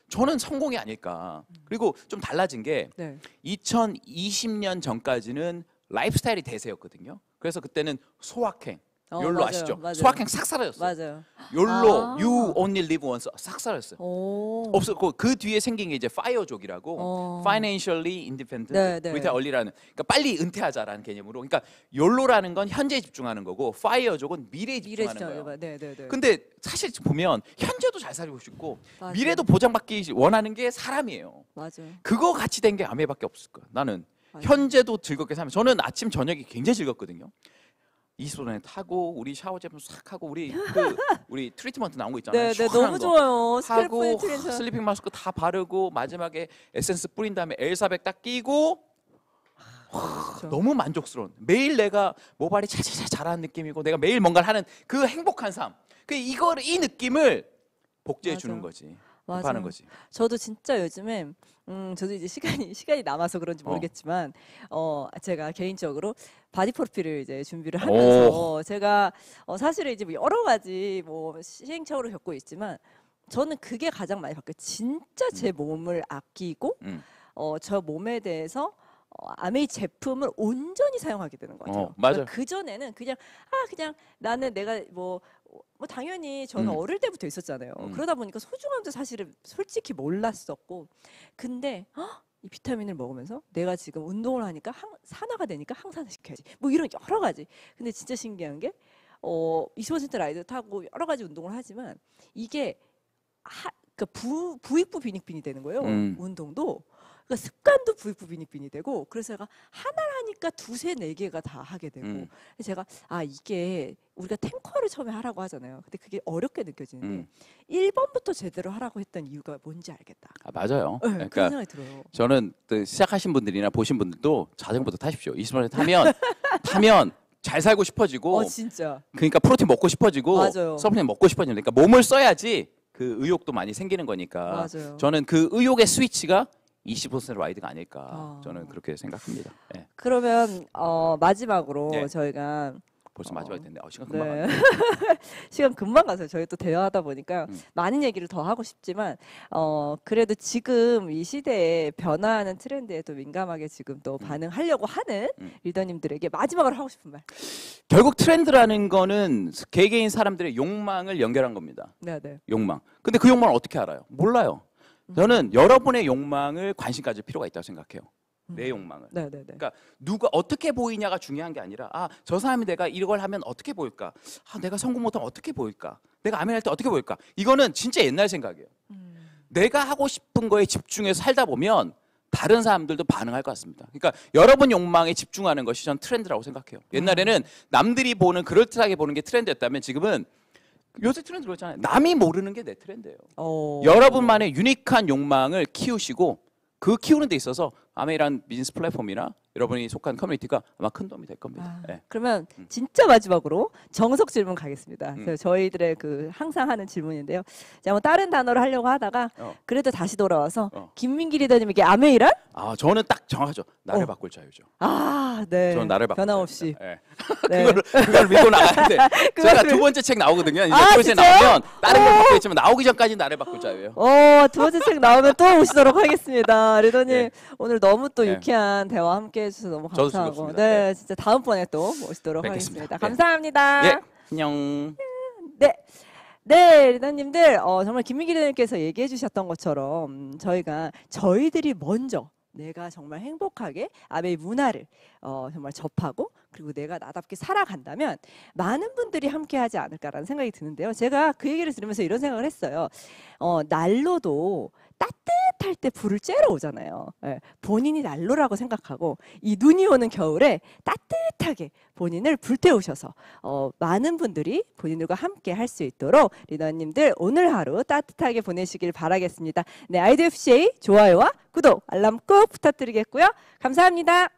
저는 성공이 아닐까. 그리고 좀 달라진 게 네. 2020년 전까지는 라이프스타일이 대세였거든요. 그래서 그때는 소확행, 욜로 맞아요. 아시죠? 맞아요. 소확행 싹 사라졌어요. 맞아요. 욜로, 아. you only live once 싹 사라졌어요. 오. 없었고 그 뒤에 생긴 게 이제 파이어족이라고 어. financially independent, 네, 네. retire early라는 그러니까 빨리 은퇴하자라는 개념으로 그러니까 욜로라는 건 현재에 집중하는 거고 파이어족은 미래에 집중하는 미래시죠. 거예요. 네, 네, 네. 근데 사실 보면 현재도 잘 살고 싶고 맞아요. 미래도 보장받기 원하는 게 사람이에요. 맞아요. 그거 같이 된 게 아메밖에 없을 거예요. 나는 맞아요. 현재도 즐겁게 살면 저는 아침 저녁이 굉장히 즐겁거든요. 20분에 타고 우리 샤워 제품 싹 하고 우리 트리트먼트 나온 거 있잖아요. 네, 네, 시원한 너무 거. 좋아요. 하고 스크래프 슬리핑 마스크 다 바르고 마지막에 에센스 뿌린 다음에 엘사백 딱 끼고 그렇죠. 너무 만족스러운 매일 내가 모발이 차차차 자라는 느낌이고 내가 매일 뭔가를 하는 그 행복한 삶. 이 느낌을 복제해 주는 맞아요. 거지. 맞아요. 하는 거지. 저도 진짜 요즘에 저도 이제 시간이 남아서 그런지 모르겠지만 제가 개인적으로 바디 프로필을 이제 준비를 하면서 제가 사실은 이제 뭐 여러 가지 뭐 시행착오를 겪고 있지만 저는 그게 가장 많이 바뀌어요. 진짜 제 몸을 아끼고 저 몸에 대해서 아메이 제품을 온전히 사용하게 되는 것 같아요. 맞아요. 그 전에는 그냥 나는 내가 뭐 당연히 저는 어릴 때부터 있었잖아요. 그러다 보니까 소중함도 사실은 솔직히 몰랐었고, 근데 이 비타민을 먹으면서 내가 지금 운동을 하니까 산화가 되니까 항산화 시켜야지. 뭐 이런 여러 가지. 근데 진짜 신기한 게 20% 라이드 타고 여러 가지 운동을 하지만 이게 그러니까 부익부 빈익빈이 되는 거예요. 운동도. 그러니까 습관도 부익부 빈익빈이 되고 그래서 제가 하나를 하니까 두세 네 개가 다 하게 되고 그래서 제가 이게 우리가 탱커를 처음에 하라고 하잖아요. 근데 그게 어렵게 느껴지는데 1번부터 제대로 하라고 했던 이유가 뭔지 알겠다. 맞아요. 네, 그러니까 그런 생각이 들어요. 저는 또 시작하신 분들이나 보신 분들도 자전거부터 타십시오. 20분 타면 잘 살고 싶어지고 진짜. 그러니까 프로틴 먹고 싶어지고 맞아요. 서플리먼트 먹고 싶어지는 그러니까 몸을 써야지 그 의욕도 많이 생기는 거니까 맞아요. 저는 그 의욕의 스위치가 25% 라이드가 아닐까 저는 그렇게 생각합니다. 네. 그러면 마지막으로 네. 저희가 벌써 마지막이 됐네. 시간 금방 네. 갔네. 시간 금방 가서요. 저희 또 대화하다 보니까 많은 얘기를 더 하고 싶지만 그래도 지금 이 시대에 변화하는 트렌드에 또 민감하게 지금 또 반응하려고 하는 리더님들에게 마지막으로 하고 싶은 말. 결국 트렌드라는 거는 개개인 사람들의 욕망을 연결한 겁니다. 네, 네. 욕망. 근데 그 욕망을 어떻게 알아요? 몰라요. 저는 여러분의 욕망을 관심 가질 필요가 있다고 생각해요. 내 욕망을. 네, 네, 네. 그러니까 누가 어떻게 보이냐가 중요한 게 아니라 저 사람이 내가 이걸 하면 어떻게 보일까? 내가 성공 못하면 어떻게 보일까? 내가 아멘 할 때 어떻게 보일까? 이거는 진짜 옛날 생각이에요. 내가 하고 싶은 거에 집중해서 살다 보면 다른 사람들도 반응할 것 같습니다. 그러니까 여러분 욕망에 집중하는 것이 전 트렌드라고 생각해요. 옛날에는 남들이 보는 그럴듯하게 보는 게 트렌드였다면 지금은 요새 트렌드 그렇잖아요. 남이 모르는 게 내 트렌드예요. 여러분만의 유니크한 욕망을 키우시고 그 키우는 데 있어서 아메이란 비즈니스 플랫폼이나 여러분이 속한 커뮤니티가 아마 큰 도움이 될 겁니다. 네. 그러면 진짜 마지막으로 정석 질문 가겠습니다. 그래서 저희들의 그 항상 하는 질문인데요. 자, 뭐 다른 단어를 하려고 하다가 그래도 다시 돌아와서 김민기 리더님에게 아메이란? 아, 저는 딱 정하죠. 나를 바꿀 자유죠. 아, 네. 저는 나를 바꿀 변함없이. 자유입니다. 네. 네. 그걸 믿고 나가야 돼. 제가 그거를- 두 번째 책 나오거든요. 이제 아, 두 번째 진짜요? 나오면 다른 걸 바꾸겠지만 나오기 전까지 나를 바꿀 자유예요. 두 번째 책 나오면 또 오시도록 하겠습니다. 리더님 네. 오늘 너무 또 네. 유쾌한 대화 함께 해주셔서 너무 저도 감사하고 즐겁습니다. 네, 진짜 다음번에 또 모시도록 뵙겠습니다. 하겠습니다. 네. 감사합니다. 예, 안녕. 네, 리더님들 정말 김민기 리더님께서 얘기해 주셨던 것처럼 저희가 저희들이 먼저 내가 정말 행복하게 아베이 문화를 정말 접하고 그리고 내가 나답게 살아간다면 많은 분들이 함께하지 않을까라는 생각이 드는데요. 제가 그 얘기를 들으면서 이런 생각을 했어요. 난로도 따뜻할 때 불을 쬐러 오잖아요. 예, 본인이 난로라고 생각하고 이 눈이 오는 겨울에 따뜻하게 본인을 불태우셔서 많은 분들이 본인들과 함께 할 수 있도록 리더님들 오늘 하루 따뜻하게 보내시길 바라겠습니다. 네, IDFCA 좋아요와 구독, 알람 꼭 부탁드리겠고요. 감사합니다.